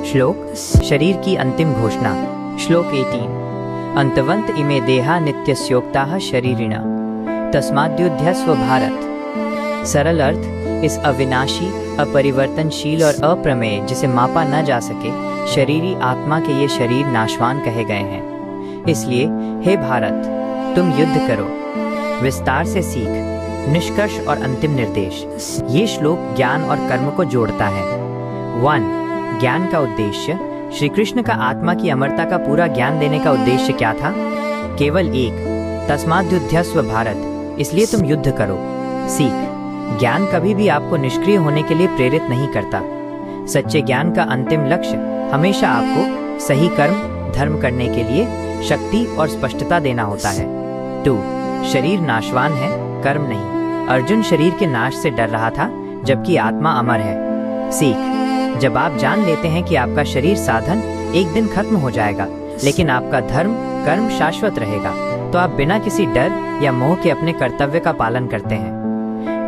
Speaker 1: श्लोक शरीर की अंतिम घोषणा। श्लोक 18। अंतवंत इमे देहा नित्यस्योक्ताः शरीरिणा तस्माद्युध्यस्व भारत। सरल अर्थ, इस अविनाशी, अपरिवर्तनशील और अप्रमेय, जिसे मापा न जा सके, शरीरी आत्मा के ये शरीर नाशवान कहे गए हैं। इसलिए हे भारत, तुम युद्ध करो। विस्तार से सीख निष्कर्ष और अंतिम निर्देश। ये श्लोक ज्ञान और कर्म को जोड़ता है। 1. ज्ञान का उद्देश्य। श्री कृष्ण का आत्मा की अमरता का पूरा ज्ञान देने का उद्देश्य क्या था? केवल एक, तस्माद्युध्यस्व भारत, इसलिए तुम युद्ध करो। सीख, ज्ञान कभी भी आपको निष्क्रिय होने के लिए प्रेरित नहीं करता। सच्चे ज्ञान का अंतिम लक्ष्य हमेशा आपको सही कर्म धर्म करने के लिए शक्ति और स्पष्टता देना होता है। 2. शरीर नाशवान है, कर्म नहीं। अर्जुन शरीर के नाश से डर रहा था, जबकि आत्मा अमर है। सीख, जब आप जान लेते हैं कि आपका शरीर साधन एक दिन खत्म हो जाएगा, लेकिन आपका धर्म कर्म शाश्वत रहेगा, तो आप बिना किसी डर या मोह के अपने कर्तव्य का पालन करते हैं।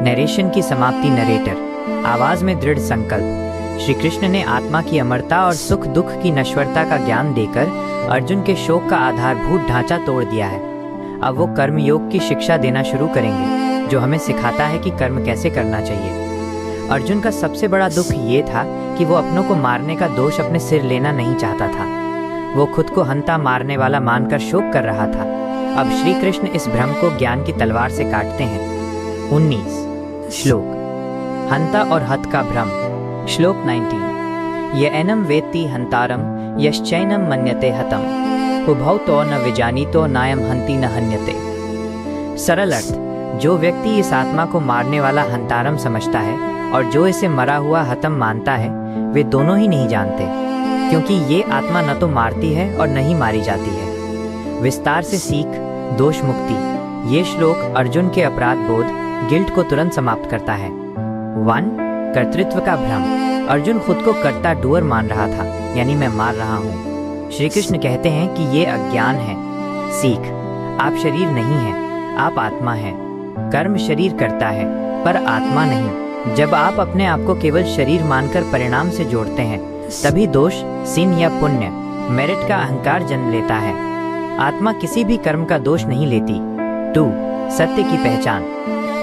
Speaker 1: नरेशन की समाप्ति। नरेटर आवाज में दृढ़ संकल्प। श्री कृष्ण ने आत्मा की अमरता और सुख दुख की नश्वरता का ज्ञान देकर अर्जुन के शोक का आधारभूत ढांचा तोड़ दिया है। अब वो कर्म योग की शिक्षा देना शुरू करेंगे, जो हमें सिखाता है कि कर्म कैसे करना चाहिए। अर्जुन का सबसे बड़ा दुख ये था कि वो अपनों को मारने का दोष अपने सिर लेना नहीं चाहता था। वो खुद को हंता मारने वाला मानकर शोक कर रहा था। अब श्री कृष्ण इस भ्रम को ज्ञान की तलवार से काटते हैं। 19. श्लोक हंता और हत का भ्रम। श्लोक 19। य एनम वेत्ति हंतारम यश्चैनम मन्यते हतम उभौ तो न विजानीतो नायम हंति न हन्यते। सरल अर्थ, जो व्यक्ति इस आत्मा को मारने वाला हंतारम समझता है और जो इसे मरा हुआ हतम मानता है, वे दोनों ही नहीं जानते, क्योंकि ये आत्मा न तो मारती है और न ही मारी जाती है। विस्तार से सीख दोष मुक्ति। ये श्लोक अर्जुन के अपराध बोध, गिल्ट को तुरंत समाप्त करता है। 1. कर्तृत्व का भ्रम। अर्जुन खुद को कर्ता डूअर मान रहा था, यानी मैं मार रहा हूँ। श्री कृष्ण कहते हैं कि ये अज्ञान है। सीख, आप शरीर नहीं हैं, आप आत्मा हैं। कर्म शरीर करता है पर आत्मा नहीं। जब आप अपने आप को केवल शरीर मानकर परिणाम से जोड़ते हैं, तभी दोष, सिन या पुण्य, मेरिट का अहंकार जन्म लेता है। आत्मा किसी भी कर्म का दोष नहीं लेती। 2. सत्य की पहचान।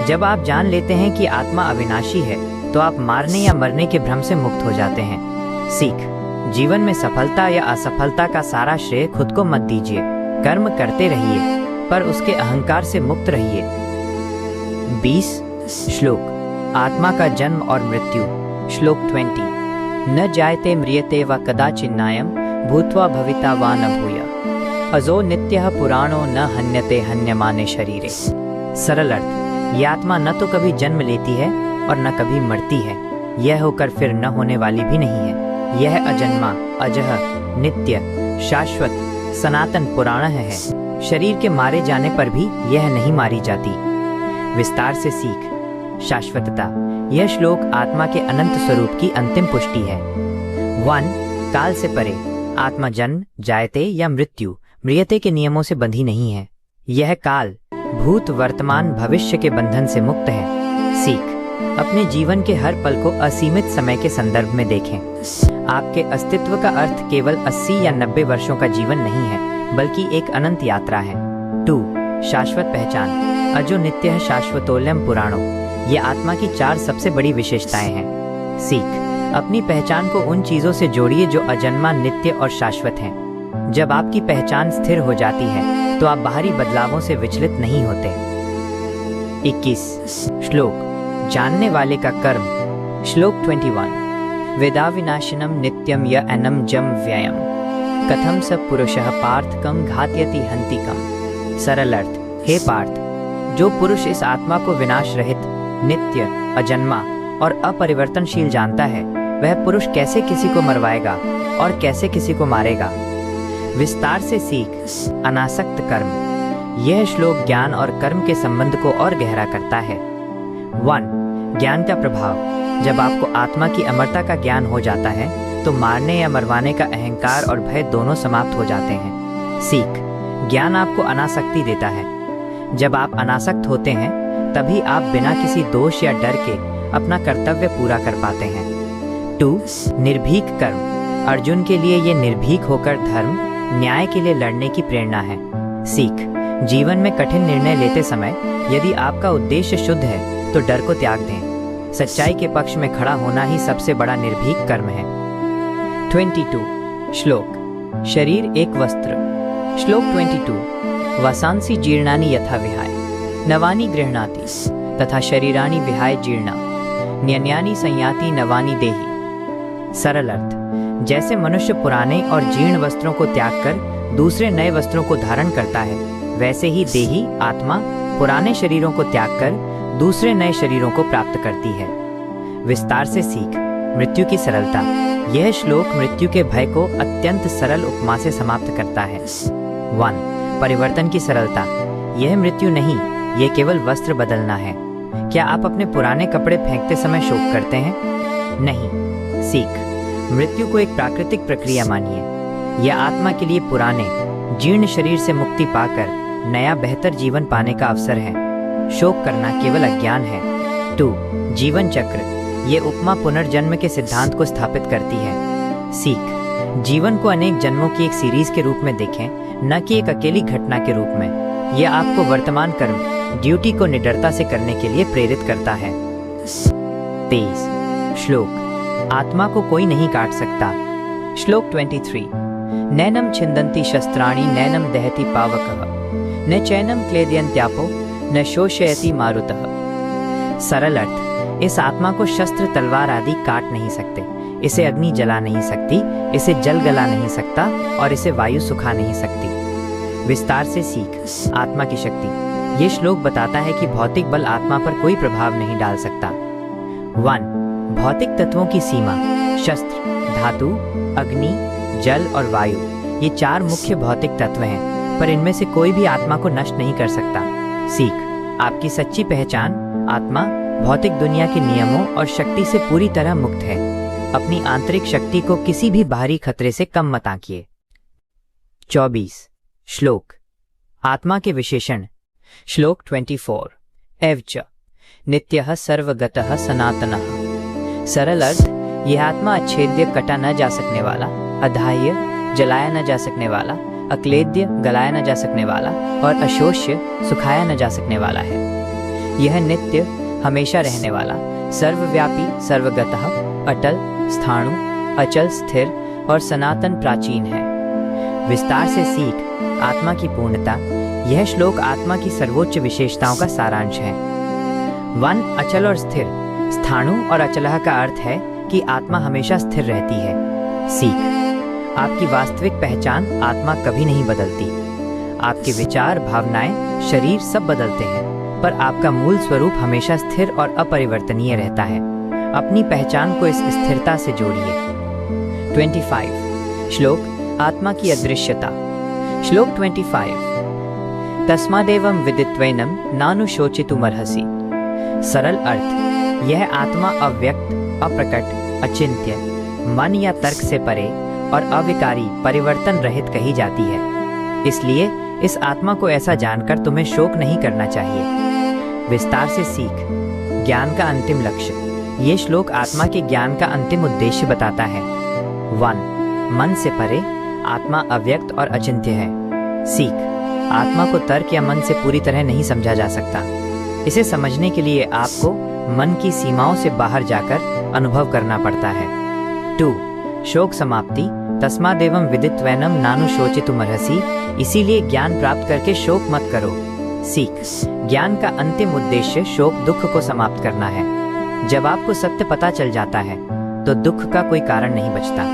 Speaker 1: जब आप जान लेते हैं कि आत्मा अविनाशी है, तो आप मारने या मरने के भ्रम से मुक्त हो जाते हैं। सीख, जीवन में सफलता या असफलता का सारा श्रेय खुद को मत दीजिए। कर्म करते रहिए, पर उसके अहंकार से मुक्त रहिए। 20. श्लोक आत्मा का जन्म और मृत्यु। श्लोक 20। न जायते म्रियते व कदाचिन्नायं भूत्वा भविता वा न भूया अजो नित्यः पुराणो न हन्यते हन्यमाने शरीरे। सरल अर्थ, ये आत्मा न तो कभी जन्म लेती है और न कभी मरती है। यह होकर फिर न होने वाली भी नहीं है। यह अजन्मा, अजह, नित्य, शाश्वत, सनातन पुराण है। शरीर के मारे जाने पर भी यह नहीं मारी जाती। विस्तार से सीख शाश्वतता। यह श्लोक आत्मा के अनंत स्वरूप की अंतिम पुष्टि है। 1. काल से परे। आत्मा जन्म, जायते या मृत्यु, म्रियते के नियमों से बंधी नहीं है। यह काल, भूत, वर्तमान, भविष्य के बंधन से मुक्त है। सीख, अपने जीवन के हर पल को असीमित समय के संदर्भ में देखें। आपके अस्तित्व का अर्थ केवल 80 या 90 वर्षों का जीवन नहीं है, बल्कि एक अनंत यात्रा है। 2. शाश्वत पहचान। अजो नित्य शाश्वतोल्यम पुराणो। ये आत्मा की 4 सबसे बड़ी विशेषताएं हैं। सीख, अपनी पहचान को उन चीजों से जोड़िए जो अजन्मा, नित्य और शाश्वत हैं। जब आपकी पहचान स्थिर हो जाती है, तो आप बाहरी बदलावों से विचलित नहीं होते। 21. श्लोक जानने वाले का कर्म। श्लोक 21। वेदा विनाशिनम नित्यम य एनम जम व्ययम कथम स पुरुषः पार्थकम घात्यति हंतिकम। सरल अर्थ, हे पार्थ, जो पुरुष इस आत्मा को विनाश रहित, नित्य, अजन्मा और अपरिवर्तनशील जानता है, वह पुरुष कैसे किसी को मरवाएगा और कैसे किसी को मारेगा। विस्तार से सीख अनासक्त कर्म। यह श्लोक ज्ञान और कर्म के संबंध को और गहरा करता है। 1. ज्ञान का प्रभाव। जब आपको आत्मा की अमरता का ज्ञान हो जाता है, तो मारने या मरवाने का अहंकार और भय दोनों समाप्त हो जाते हैं। सीख, ज्ञान आपको अनासक्ति देता है। जब आप अनासक्त होते हैं, तभी आप बिना किसी दोष या डर के अपना कर्तव्य पूरा कर पाते हैं। 2. निर्भीक कर्म। अर्जुन के लिए ये निर्भीक होकर धर्म, न्याय के लिए लड़ने की प्रेरणा है। सीख, जीवन में कठिन निर्णय लेते समय यदि आपका उद्देश्य शुद्ध है, तो डर को त्याग दें। सच्चाई के पक्ष में खड़ा होना ही सबसे बड़ा निर्भीक कर्म है। 22. श्लोक शरीर एक वस्त्र। श्लोक 22। वसांसि जीर्णानि यथा विहाय नवानि गृह्णाति तथा शरीराणि विहाय जीर्णा न्यन्यानि संयाति नवानि देहि। सरल अर्थ, जैसे मनुष्य पुराने और जीर्ण वस्त्रों को त्याग कर दूसरे नए वस्त्रों को धारण करता है, वैसे ही देही आत्मा पुराने शरीरों को त्याग कर दूसरे नए शरीरों को प्राप्त करती है। विस्तार से सीख मृत्यु की सरलता। यह श्लोक मृत्यु के भय को अत्यंत सरल उपमा से समाप्त करता है। 1. परिवर्तन की सरलता। यह मृत्यु नहीं, यह केवल वस्त्र बदलना है। क्या आप अपने पुराने कपड़े फेंकते समय शोक करते हैं? नहीं। सीख मृत्यु को एक प्राकृतिक प्रक्रिया मानिए। यह आत्मा के लिए पुराने जीर्ण शरीर से मुक्ति पाकर नया बेहतर जीवन पाने का अवसर है। शोक करना केवल अज्ञान है। 2. जीवन चक्र। ये उपमा पुनर्जन्म के सिद्धांत को स्थापित करती है। सीख जीवन को अनेक जन्मों की एक सीरीज के रूप में देखें, न कि एक अकेली घटना के रूप में। यह आपको वर्तमान कर्म, ड्यूटी को निडरता से करने के लिए प्रेरित करता है। 23. श्लोक आत्मा को कोई नहीं काट सकता। श्लोक 23। नैनम छिन्दन्ति शस्त्राणि नैनम दहति पावकः न चैनम क्लेदयन्त्यापो न शोषयति मारुतः। सरल अर्थ, इस आत्मा को शस्त्र, तलवार आदि काट नहीं सकते। इसे अग्नि जला नहीं सकती, इसे जल गला नहीं सकता और इसे वायु सुखा नहीं सकती। विस्तार से सीख आत्मा की शक्ति। ये श्लोक बताता है कि भौतिक बल आत्मा पर कोई प्रभाव नहीं डाल सकता। 1. भौतिक तत्वों की सीमा। शस्त्र, धातु, अग्नि, जल और वायु, ये 4 मुख्य भौतिक तत्व हैं, पर इनमें से कोई भी आत्मा को नष्ट नहीं कर सकता। सीख। आपकी सच्ची पहचान, आत्मा भौतिक दुनिया के नियमों और शक्ति से पूरी तरह मुक्त है। अपनी आंतरिक शक्ति को किसी भी बाहरी खतरे से कम मत आंकिए। 24. श्लोक। आत्मा के विशेषण। श्लोक 24। एवच नित्यः सर्वगतः सनातनः। सरल अर्थ, यह आत्मा अच्छेद्य, कटा न जा सकने वाला, अधाह्य, जलाया न जा सकने वाला, अक्लेद्य, गलाया न जा सकने वाला और अशोष्य, सुखाया न जा सकने वाला है। यह नित्य, हमेशा रहने वाला, सर्वव्यापी, सर्वगतः, अटल, स्थाणु, अचल, स्थिर और सनातन प्राचीन है। विस्तार से सीख। आत्मा की पूर्णता। यह श्लोक आत्मा की सर्वोच्च विशेषताओं का सारांश है। 1. अचल और स्थिर। स्थाणु और अचलः का अर्थ है कि आत्मा हमेशा स्थिर रहती है। सीख। आपकी वास्तविक पहचान, आत्मा कभी नहीं बदलती। आपके विचार, भावनाएं, शरीर सब बदलते हैं, पर आपका मूल स्वरूप हमेशा स्थिर और अपरिवर्तनीय रहता है। अपनी पहचान को इस स्थिरता से जोड़िए। 25. श्लोक। आत्मा की अदृश्यता। श्लोक 25। तस्मादेवं विदित्वैनं नानुशोचितुमर्हसि। सरल अर्थ, यह आत्मा अव्यक्त, अप्रकट, अचिंत्य, मन या तर्क से परे और अविकारी, परिवर्तन रहित कही जाती है। इसलिए इस आत्मा को ऐसा जानकर तुम्हें शोक नहीं करना चाहिए। विस्तार से सीख। ज्ञान का अंतिम लक्ष्य। ये श्लोक आत्मा के ज्ञान का अंतिम उद्देश्य बताता है। 1. मन से परे, आत्मा अव्यक्त और अचिंत्य है। सीख। आत्मा को तर्क या मन से पूरी तरह नहीं समझा जा सकता। इसे समझने के लिए आपको मन की सीमाओं से बाहर जाकर अनुभव करना पड़ता है। 2. शोक समाप्ति। तस्मादेवं विदित्वैनं नानुशोचितुमर्हसि। इसीलिए ज्ञान प्राप्त करके शोक मत करो। सीख। ज्ञान का अंतिम उद्देश्य शोक, दुख को समाप्त करना है। जब आपको सत्य पता चल जाता है तो दुख का कोई कारण नहीं बचता।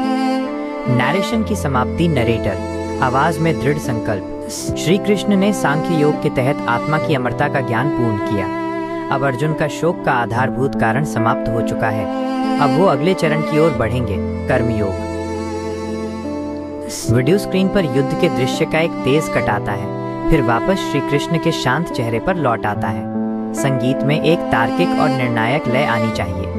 Speaker 1: नरेशन की समाप्ति। नरेटर। आवाज में दृढ़ संकल्प। श्री कृष्ण ने सांख्य योग के तहत आत्मा की अमरता का ज्ञान पूर्ण किया। अब अर्जुन का शोक का आधारभूत कारण समाप्त हो चुका है। अब वो अगले चरण की ओर बढ़ेंगे, कर्मयोग। वीडियो स्क्रीन पर युद्ध के दृश्य का एक तेज कट आता है, फिर वापस श्री कृष्ण के शांत चेहरे पर लौट आता है। संगीत में एक तार्किक और निर्णायक लय आनी चाहिए।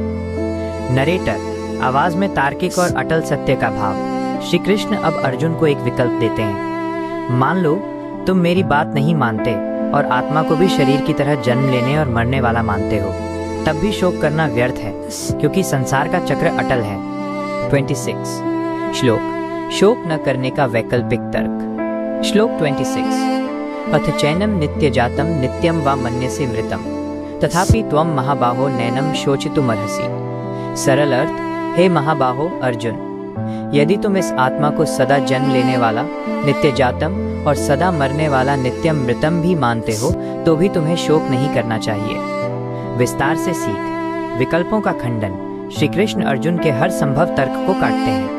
Speaker 1: नरेटर। आवाज में तार्किक और अटल सत्य का भाव। श्री कृष्ण अब अर्जुन को एक विकल्प देते हैं। मान लो तुम मेरी बात नहीं मानते और आत्मा को भी शरीर की तरह जन्म लेने और मरने वाला मानते हो, तब भी शोक करना व्यर्थ है, क्योंकि संसार का चक्र अटल है। 26. श्लोक। शोक न करने का वैकल्पिक तर्क। श्लोक 26। अथ चैनम नित्य जातम नित्यम वा मन्यसे मृतम तथापि त्वम महाबाहो नैनम शोचितुमर्हसि। सरल अर्थ, हे महाबाहो अर्जुन, यदि तुम इस आत्मा को सदा जन्म लेने वाला, नित्य जातम और सदा मरने वाला नित्यम मृतम भी मानते हो, तो भी तुम्हें शोक नहीं करना चाहिए। विस्तार से सीख। विकल्पों का खंडन। श्री कृष्ण अर्जुन के हर संभव तर्क को काटते हैं।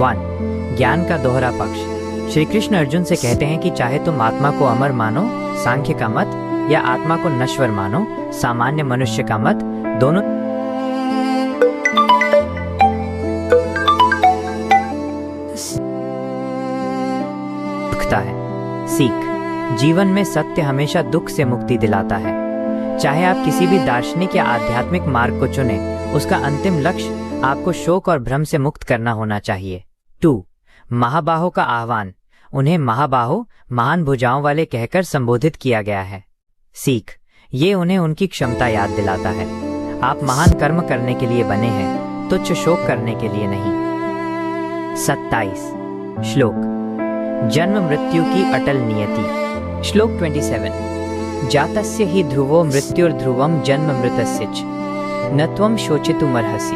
Speaker 1: 1. ज्ञान का दोहरा पक्ष। श्री कृष्ण अर्जुन से कहते हैं कि चाहे तुम आत्मा को अमर मानो, सांख्य का मत, या आत्मा को नश्वर मानो, सामान्य मनुष्य का मत, दोनों है। सीख। जीवन में सत्य हमेशा दुख से मुक्ति दिलाता है। चाहे आप किसी भी दार्शनिक या आध्यात्मिक मार्ग को चुने, उसका अंतिम लक्ष्य आपको शोक और भ्रम से मुक्त करना होना चाहिए। 2. महाबाहो का आह्वान। उन्हें महाबाहो, महान भुजाओं वाले कहकर संबोधित किया गया है। सीख। ये उन्हें उनकी क्षमता याद दिलाता है। आप महान कर्म करने के लिए बने हैं, तुच्छ शोक करने के लिए नहीं। 27. श्लोक। जन्म मृत्यु की अटल नियति। श्लोक 27। जातस्य हि ध्रुवो मृत्युर्ध्रुवम जन्म मृतस्य च न त्वं शोचितुमर्हसि।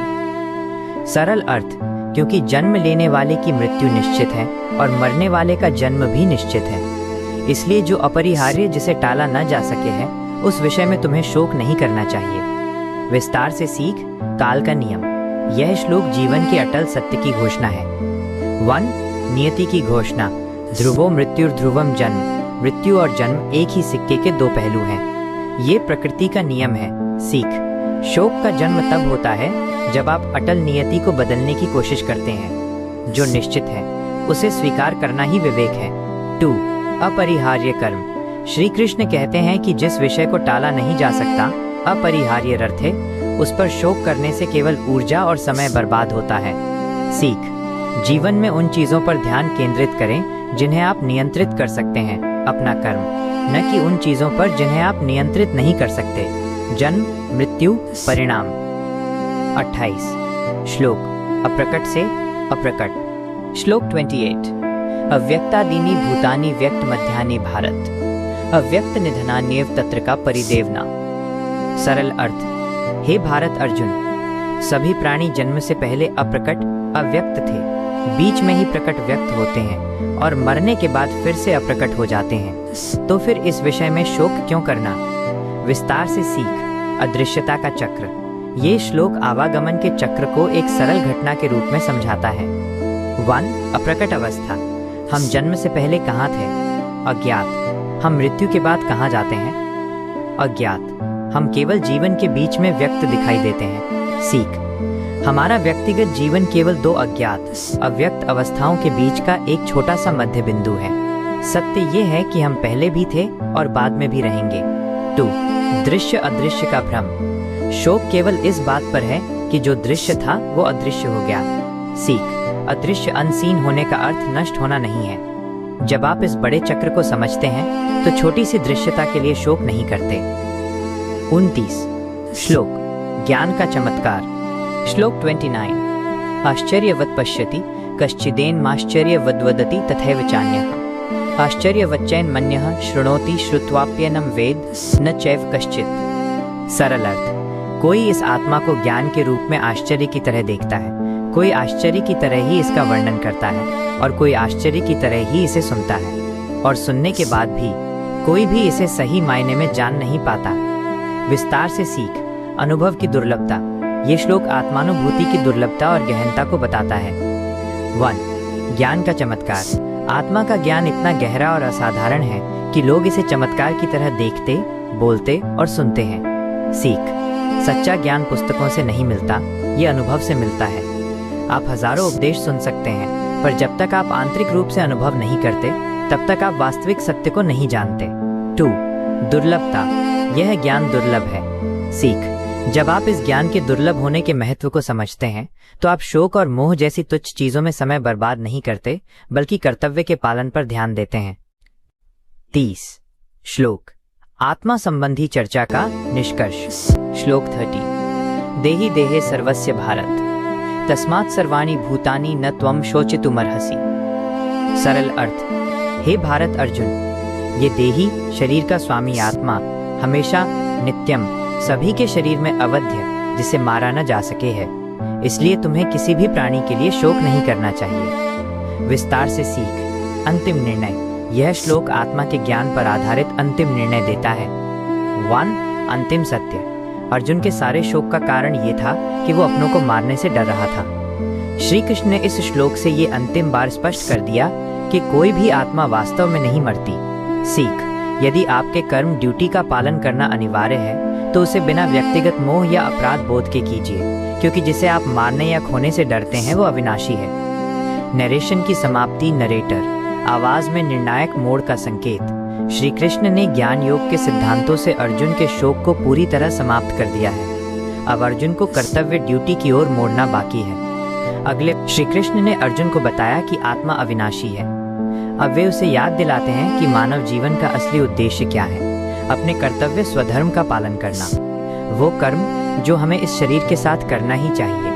Speaker 1: सरल अर्थ, क्योंकि जन्म लेने वाले की मृत्यु निश्चित है और मरने वाले का जन्म भी निश्चित है, इसलिए जो अपरिहार्य, जिसे टाला न जा सके है, उस विषय में तुम्हें शोक नहीं करना चाहिए। विस्तार से सीख। काल का नियम। यह श्लोक जीवन के अटल सत्य की घोषणा है। 1. नियति की घोषणा। ध्रुवो मृत्युर्ध्रुवम जन्म। मृत्यु और जन्म एक ही सिक्के के दो पहलू हैं। ये प्रकृति का नियम है। सीख। शोक का जन्म तब होता है जब आप अटल नियति को बदलने की कोशिश करते हैं। जो निश्चित है उसे स्वीकार करना ही विवेक है। 2. अपरिहार्य कर्म। श्री कृष्ण कहते हैं कि जिस विषय को टाला नहीं जा सकता, अपरिहार्य अर्थ है उस पर शोक करने से केवल ऊर्जा और समय बर्बाद होता है। सीख। जीवन में उन चीजों पर ध्यान केंद्रित करें जिन्हें आप नियंत्रित कर सकते हैं, अपना कर्म, न कि उन चीजों पर जिन्हें आप नियंत्रित नहीं कर सकते। जन्म, मृत्यु, परिणाम। 28. श्लोक। अप्रकट से अप्रकट। श्लोक 28। अव्यक्तादीनि भूतानि व्यक्त मध्यानि भारत, अव्यक्त निधनान्येव तत्र का परिदेवना। सरल अर्थ। हे भारत अर्जुन, सभी प्राणी जन्म से पहले अप्रकट अव्यक्त थे, बीच में ही प्रकट व्यक्त होते हैं और मरने के बाद फिर से अप्रकट हो जाते हैं। तो फिर इस विषय में शोक क्यों करना? विस्तार से सीख। अदृश्यता का चक्र। ये श्लोक आवागमन के चक्र को एक सरल घटना के रूप में समझाता है। 1. अप्रकट अवस्था। हम जन्म से पहले कहाँ थे? अज्ञात। हम मृत्यु के बाद कहाँ जाते हैं? अज्ञात। हम केवल जीवन के बीच में व्यक्त दिखाई देते हैं। सीख। हमारा व्यक्तिगत जीवन केवल दो अज्ञात अव्यक्त अवस्थाओं के बीच का एक छोटा सा मध्य बिंदु है। सत्य ये है कि हम पहले भी थे और बाद में भी रहेंगे। 2. दृश्य अदृश्य का भ्रम। शोक केवल इस बात पर है कि जो दृश्य था वो अदृश्य हो गया। सीख। अदृश्य अनसीन होने का अर्थ नष्ट होना नहीं है। जब आप इस बड़े चक्र को समझते हैं तो छोटी सी दृश्यता के लिए शोक नहीं करते। 29. श्लोक। ज्ञान का चमत्कार। श्लोक 29। आश्चर्यवत् पश्यति कश्चिदेनमाश्चर्यवद् वदति तथैव चान्यः, आश्चर्यवच्चैन मन्यः शृणोति श्रुत्वाप्येनं वेद न चैव कश्चित्। सरल अर्थ। कोई इस आत्मा को ज्ञान के रूप में आश्चर्य की तरह देखता है, कोई आश्चर्य की तरह ही इसका वर्णन करता है और कोई आश्चर्य की तरह ही इसे सुनता है, और सुनने के बाद भी कोई भी इसे सही मायने में जान नहीं पाता। विस्तार से सीख। अनुभव की दुर्लभता। ये श्लोक आत्मानुभूति की दुर्लभता और गहनता को बताता है। 1. ज्ञान का चमत्कार। आत्मा का ज्ञान इतना गहरा और असाधारण है कि लोग इसे चमत्कार की तरह देखते, बोलते और सुनते हैं। सीख। सच्चा ज्ञान पुस्तकों से नहीं मिलता, ये अनुभव से मिलता है। आप हजारों उपदेश सुन सकते हैं, पर जब तक आप आंतरिक रूप से अनुभव नहीं करते तब तक आप वास्तविक सत्य को नहीं जानते। 2. दुर्लभता। यह ज्ञान दुर्लभ है। सीख। जब आप इस ज्ञान के दुर्लभ होने के महत्व को समझते हैं तो आप शोक और मोह जैसी तुच्छ चीजों में समय बर्बाद नहीं करते, बल्कि कर्तव्य के पालन पर ध्यान देते हैं। 30. श्लोक। आत्मा संबंधी चर्चा का निष्कर्ष। श्लोक 30। देहि देहे सर्वस्य भारत, तस्मात् सर्वाणि भूतानि न त्वं शोचितुमर्हसि। सरल अर्थ। हे भारत अर्जुन, ये देही शरीर का स्वामी आत्मा हमेशा नित्यम सभी के शरीर में अवध्य, जिसे मारा न जा सके है, इसलिए तुम्हें किसी भी प्राणी के लिए शोक नहीं करना चाहिए। विस्तार से सीख। अंतिम निर्णय। यह श्लोक आत्मा के ज्ञान पर आधारित अंतिम निर्णय देता है। 1. अंतिम सत्य। अर्जुन के सारे शोक का कारण ये था कि वो अपनों को मारने से डर रहा था। श्री कृष्ण ने इस श्लोक से ये अंतिम बार स्पष्ट कर दिया कि कोई भी आत्मा वास्तव में नहीं मरती। सीख। यदि आपके कर्म ड्यूटी का पालन करना अनिवार्य है तो उसे बिना व्यक्तिगत मोह या अपराध बोध के कीजिए, क्योंकि जिसे आप मारने या खोने से डरते हैं वो अविनाशी है। नरेशन की समाप्ति। नरेटर। आवाज में निर्णायक मोड़ का संकेत। श्री कृष्ण ने ज्ञान योग के सिद्धांतों से अर्जुन के शोक को पूरी तरह समाप्त कर दिया है। अब अर्जुन को कर्तव्य ड्यूटी की ओर मोड़ना बाकी है। अगले श्री कृष्ण ने अर्जुन को बताया कि आत्मा अविनाशी है। अब वे उसे याद दिलाते हैं कि मानव जीवन का असली उद्देश्य क्या है, अपने कर्तव्य स्वधर्म का पालन करना, वो कर्म जो हमें इस शरीर के साथ करना ही चाहिए।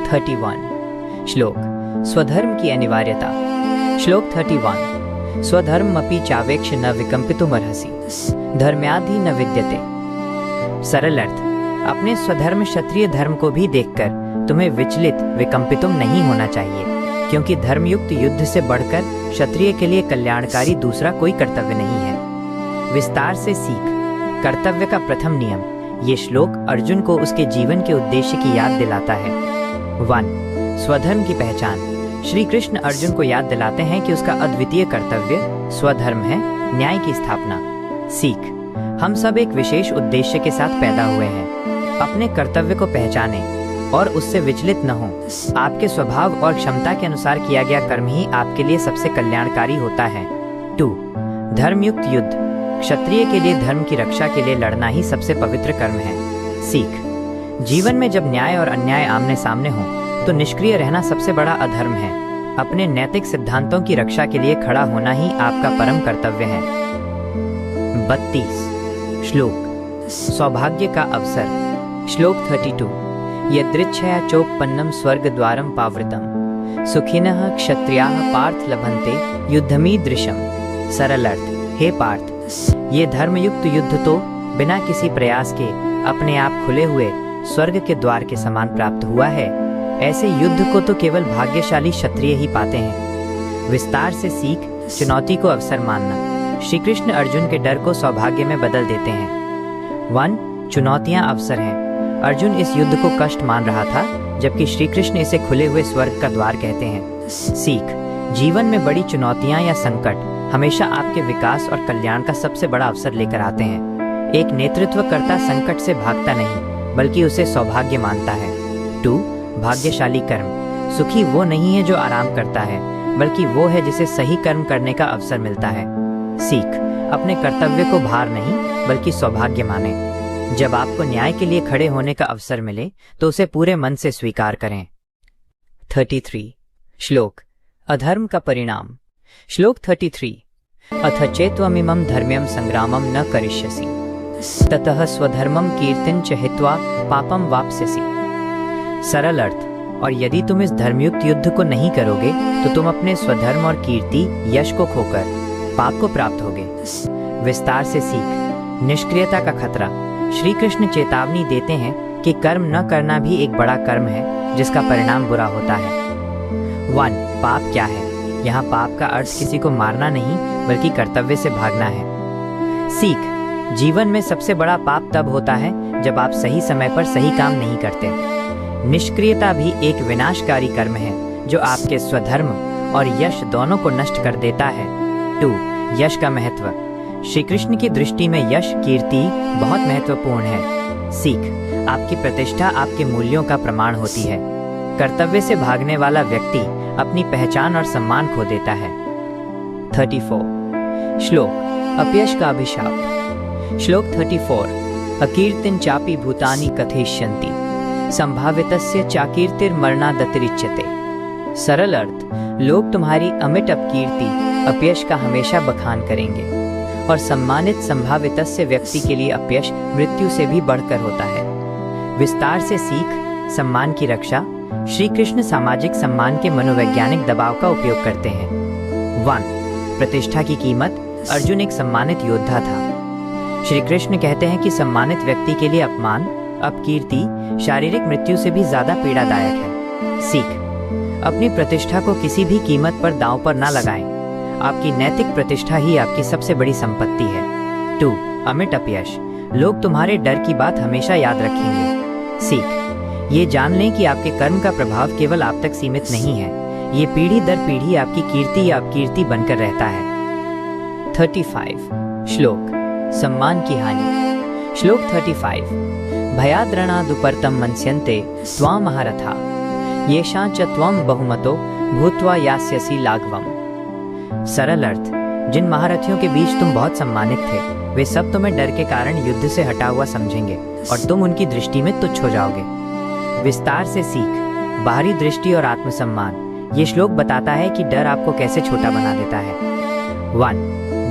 Speaker 1: 31. श्लोक। स्वधर्म की अनिवार्यता। श्लोक 31। स्वधर्ममपि चावेक्ष न विकम्पितुमर्हसि, धर्म्याधि न विद्यते। सरल अर्थ। अपने स्वधर्म क्षत्रिय धर्म को भी देखकर तुम्हें विचलित विकम्पितुम नहीं होना चाहिए, क्योंकि धर्मयुक्त युद्ध से बढ़कर क्षत्रिय के लिए कल्याणकारी दूसरा कोई कर्तव्य नहीं है। विस्तार से सीख। कर्तव्य का प्रथम नियम। ये श्लोक अर्जुन को उसके जीवन के उद्देश्य की याद दिलाता है। 1. स्वधर्म की पहचान। श्री कृष्ण अर्जुन को याद दिलाते हैं कि उसका अद्वितीय कर्तव्य स्वधर्म है न्याय की स्थापना। सीख, हम सब एक विशेष उद्देश्य के साथ पैदा हुए हैं। अपने कर्तव्य को पहचानें और उससे विचलित न हो। आपके स्वभाव और क्षमता के अनुसार किया गया कर्म ही आपके लिए सबसे कल्याणकारी होता है। 2. धर्मयुक्त युद्ध। क्षत्रिय के लिए धर्म की रक्षा के लिए लड़ना ही सबसे पवित्र कर्म है। सीख, जीवन में जब न्याय और अन्याय आमने सामने हो तो निष्क्रिय रहना सबसे बड़ा अधर्म है। अपने नैतिक सिद्धांतों की रक्षा के लिए खड़ा होना ही आपका परम कर्तव्य है। 32 श्लोक, सौभाग्य का अवसर। श्लोक 32, यदृच्छया चोपन्नम स्वर्ग द्वारम पावृतम सुखिनः क्षत्रियाः पार्थ लभन्ते युद्धमीदृशम। सरल अर्थ, हे पार्थ, ये धर्मयुक्त युद्ध तो बिना किसी प्रयास के अपने आप खुले हुए स्वर्ग के द्वार के समान प्राप्त हुआ है। ऐसे युद्ध को तो केवल भाग्यशाली क्षत्रिय ही पाते हैं। विस्तार से सीख, चुनौती को अवसर मानना। श्री कृष्ण अर्जुन के डर को सौभाग्य में बदल देते हैं। 1. चुनौतियां अवसर हैं। अर्जुन इस युद्ध को कष्ट मान रहा था, जबकि श्री कृष्ण इसे खुले हुए स्वर्ग का द्वार कहते हैं। सीख, जीवन में बड़ी चुनौतियां या संकट हमेशा आपके विकास और कल्याण का सबसे बड़ा अवसर लेकर आते हैं। एक नेतृत्वकर्ता संकट से भागता नहीं, बल्कि उसे सौभाग्य मानता है। 2. भाग्यशाली कर्म। सुखी वो नहीं है जो आराम करता है, बल्कि वो है जिसे सही कर्म करने का अवसर मिलता है। सीख, अपने कर्तव्य को भार नहीं बल्कि सौभाग्य माने। जब आपको न्याय के लिए खड़े होने का अवसर मिले तो उसे पूरे मन से स्वीकार करें। 33 श्लोक, अधर्म का परिणाम। श्लोक 33, अथ चेत्त्वमिमं धर्म्यं संग्रामं न करिष्यसि ततः स्वधर्मं कीर्तिं च हित्वा पापं वाप्स्यसि। सरल अर्थ, और यदि तुम इस धर्मयुक्त युद्ध को नहीं करोगे तो तुम अपने स्वधर्म और कीर्ति यश को खोकर पाप को प्राप्त होगे। विस्तार से सीख, निष्क्रियता का खतरा। श्री कृष्ण चेतावनी देते हैं कि कर्म न करना भी एक बड़ा कर्म है जिसका परिणाम बुरा होता है। 1. पाप क्या है? यहाँ पाप का अर्थ किसी को मारना नहीं बल्कि कर्तव्य से भागना है। सीख, जीवन में सबसे बड़ा पाप तब होता है जब आप सही समय पर सही काम नहीं करते। निष्क्रियता भी एक विनाशकारी कर्म है जो आपके स्वधर्म और यश दोनों को नष्ट कर देता है। 2. यश का महत्व। श्री कृष्ण की दृष्टि में यश, कीर्ति बहुत महत्वपूर्ण है। सीख, आपकी प्रतिष्ठा आपके मूल्यों का प्रमाण होती है। कर्तव्य से भागने वाला व्यक्ति अपनी पहचान और सम्मान खो देता है। 34 श्लोक, अपयश का अभिशाप। श्लोक 34, अकीर्तिं चापि भूतानि कथयिष्यन्ति संभावितस्य चाकीर्तिर्मरणादतिरिच्यते। सरल अर्थ, लोग तुम्हारी अमिट अपकीर्ति, अपयश का हमेशा बखान करेंगे और सम्मानित संभावितस्य व्यक्ति के लिए अपयश मृत्यु से भी बढ़कर होता है। विस्तार से सीख, सम्मान की रक्षा। श्री कृष्ण सामाजिक सम्मान के मनोवैज्ञानिक दबाव का उपयोग करते हैं। 1. प्रतिष्ठा की कीमत। अर्जुन एक सम्मानित योद्धा था। श्री कृष्ण कहते हैं कि सम्मानित व्यक्ति के लिए अपमान, अपकीर्ति शारीरिक मृत्यु से भी ज्यादा पीड़ादायक है। सीख, अपनी प्रतिष्ठा को किसी भी कीमत पर दांव पर ना लगाएं। आपकी नैतिक प्रतिष्ठा ही आपकी सबसे बड़ी संपत्ति है। 2. अमिट अपयश। लोग तुम्हारे डर की बात हमेशा याद रखेंगे। सीख, ये जान लें कि आपके कर्म का प्रभाव केवल आप तक सीमित नहीं है, ये पीढ़ी दर पीढ़ी आपकी कीर्ति या अपकीर्ति बनकर रहता है। 35 श्लोक, सम्मान की हानि। श्लोक 35, भयाद्रणादुपर्तं मन्स्यन्ते त्वां महारथा येषां च त्वं बहुमतो भूत्वा यास्यसि लाघवम्। सरल अर्थ, जिन महारथियों के बीच तुम बहुत सम्मानित थे, वे सब तुम्हें डर के कारण युद्ध से हटा हुआ समझेंगे और तुम उनकी दृष्टि में तुच्छ हो जाओगे। विस्तार से सीख, बाहरी दृष्टि और आत्मसम्मान। ये श्लोक बताता है कि डर आपको कैसे छोटा बना देता है। 1.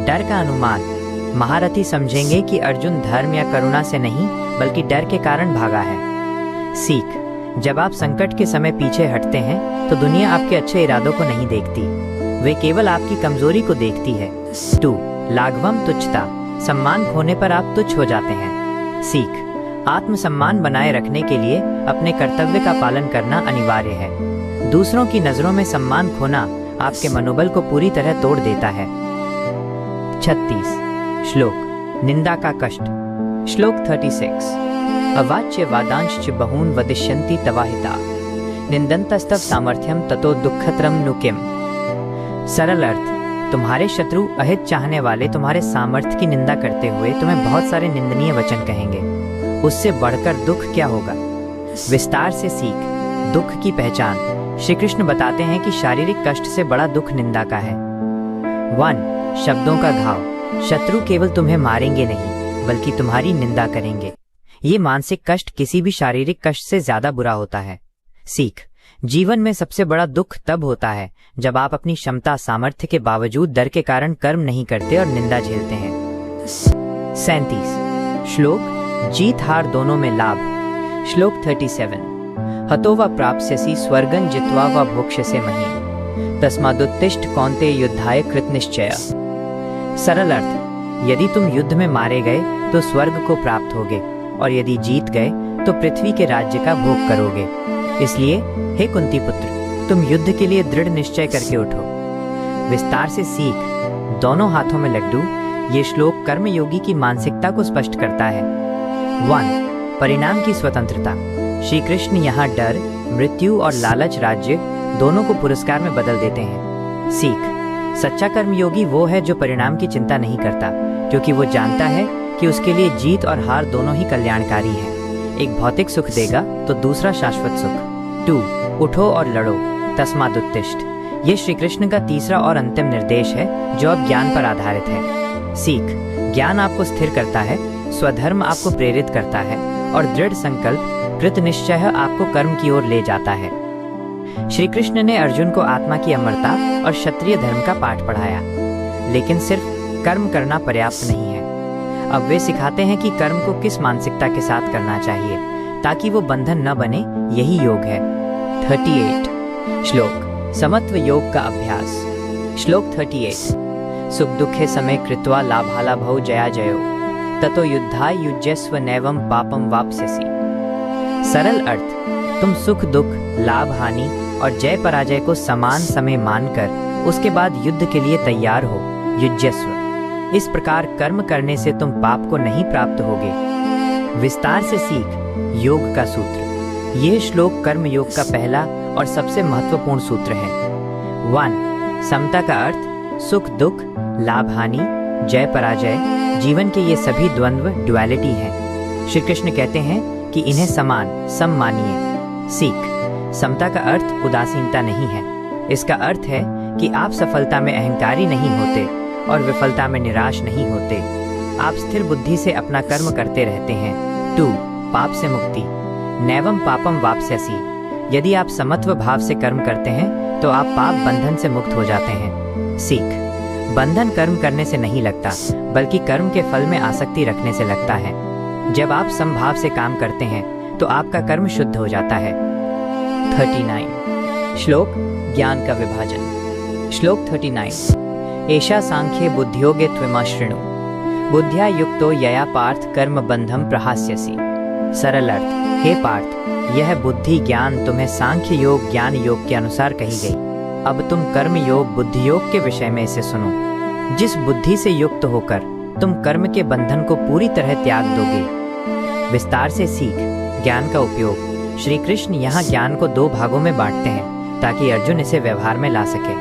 Speaker 1: डर का अनुमान। महारथी समझेंगे कि अर्जुन धर्म या करुणा से नहीं बल्कि डर के कारण भागा है। सीख, जब आप संकट के समय पीछे हटते हैं तो दुनिया आपके अच्छे इरादों को नहीं देखती, वे केवल आपकी कमजोरी को देखती है। 2. लाघवम, तुच्छता। सम्मान खोने पर आप तुच्छ हो जाते हैं। सीख, आत्मसम्मान बनाए रखने के लिए अपने कर्तव्य का पालन करना अनिवार्य है। दूसरों की नजरों में सम्मान खोना आपके मनोबल को पूरी तरह तोड़ देता है। 36 श्लोक, निंदा का कष्ट। श्लोक 36, अवाच्य वादांश्च बहून् वदिष्यन्ति तवाहिता निंदन्तस्तव सामर्थ्यम ततो दुःखतरं नु किम्। सरल अर्थ, तुम्हारे शत्रु अहित चाहने वाले तुम्हारे सामर्थ्य की निंदा करते हुए तुम्हें बहुत सारे निंदनीय वचन कहेंगे। उससे बढ़कर दुख क्या होगा? विस्तार से सीख दुख की पहचान। श्री कृष्ण बताते हैं कि शारीरिक कष्ट से बड़ा दुख निंदा का है। 1. शब्दों का घाव। शत्रु केवल तुम्हें मारेंगे नहीं बल्कि तुम्हारी निंदा करेंगे। ये मानसिक कष्ट किसी भी शारीरिक कष्ट से ज्यादा बुरा होता है। सीख जीवन में सबसे बड़ा दुख तब होता है जब आप अपनी क्षमता सामर्थ्य के बावजूद डर के कारण कर्म नहीं करते और निंदा झेलते हैं। 37 श्लोक जीत हार दोनों में लाभ। श्लोक 37 हतो वा प्राप्स्यसि स्वर्गं जित्वा वा भोक्ष्यसे महीम् तस्मादुत्तिष्ठ कौन्तेय युद्धाय कृत निश्चय। सरल अर्थ, यदि तुम युद्ध में मारे गए तो स्वर्ग को प्राप्त होगे और यदि जीत गए तो पृथ्वी के राज्य का भोग करोगे। इसलिए हे कुंती पुत्र, तुम युद्ध के लिए दृढ़ निश्चय करके उठो। विस्तार से सीख दोनों हाथों में लड्डू। ये श्लोक कर्मयोगी की मानसिकता को स्पष्ट करता है। 1. परिणाम की स्वतंत्रता। श्री कृष्ण यहाँ डर, मृत्यु और लालच राज्य दोनों को पुरस्कार में बदल देते हैं। सीख सच्चा कर्मयोगी वो है जो परिणाम की चिंता नहीं करता, क्योंकि वो जानता है कि उसके लिए जीत और हार दोनों ही कल्याणकारी हैं। एक भौतिक सुख देगा तो दूसरा शाश्वत सुख। 2. उठो और लड़ो तस्मादुत्तिष्ठ। ये श्री कृष्ण का तीसरा और अंतिम निर्देश है जो अब ज्ञान पर आधारित है। सीख ज्ञान आपको स्थिर करता है, स्वधर्म आपको प्रेरित करता है और दृढ़ संकल्प कृत निश्चय आपको कर्म की ओर ले जाता है। श्री कृष्ण ने अर्जुन को आत्मा की अमरता और क्षत्रिय धर्म का पाठ पढ़ाया, लेकिन सिर्फ कर्म करना पर्याप्त नहीं है। अब वे सिखाते हैं कि कर्म को किस मानसिकता के साथ करना चाहिए ताकि वो बंधन न बने। यही योग है। 38 श्लोक समत्व योग का अभ्यास। श्लोक 38 सुख दुखे समय कृत्वा लाभालाभौ जया जयो ततो युद्धाय युज्यस्व नैवं पापम वाप्स्यसि। सरल अर्थ, तुम सुख दुख, लाभ हानि और जय पराजय को समान समय मानकर उसके बाद युद्ध के लिए तैयार हो। युज्यस्व। इस प्रकार कर्म करने से तुम पाप को नहीं प्राप्त होगे। विस्तार से सीख योग का सूत्र। यह श्लोक कर्म योग का पहला और सबसे महत्वपूर्ण सूत्र है। 1. समता का अर्थ सुख दुख, लाभ हानि, जय पराजय, जीवन के ये सभी द्वंद्व ड्युअलिटी हैं। श्री कृष्ण कहते हैं कि इन्हें समान सम मानिए। सीख समता का अर्थ उदासीनता नहीं है। इसका अर्थ है कि आप सफलता में अहंकारी नहीं होते और विफलता में निराश नहीं होते। आप स्थिर बुद्धि से अपना कर्म करते रहते हैं। 2. पाप से मुक्ति। नैवम पापम वाप्स्यसि। यदि आप समत्व भाव से कर्म करते हैं तो आप पाप बंधन से मुक्त हो जाते हैं। सीख बंधन कर्म करने से नहीं लगता बल्कि कर्म के फल में आसक्ति रखने से लगता है। जब आप समभाव से काम करते हैं तो आपका कर्म शुद्ध हो जाता है। 39 श्लोक ज्ञान का विभाजन। श्लोक 39 एषा सांख्ये बुद्ध्योगे त्विमा शृणु बुद्ध्या युक्तो यया पार्थ कर्म बंधम प्रहास्यसि। सरल अर्थ, हे पार्थ, यह बुद्धि ज्ञान तुम्हें सांख्य योग ज्ञान योग के अनुसार कही गई। अब तुम कर्म योग बुद्धि योग के विषय में इसे सुनो। जिस बुद्धि से युक्त होकर तुम कर्म के बंधन को पूरी तरह त्याग दोगे। विस्तार से सीख ज्ञान का उपयोग। श्री कृष्ण यहाँ ज्ञान को 2 भागों में बांटते हैं ताकि अर्जुन इसे व्यवहार में ला सके।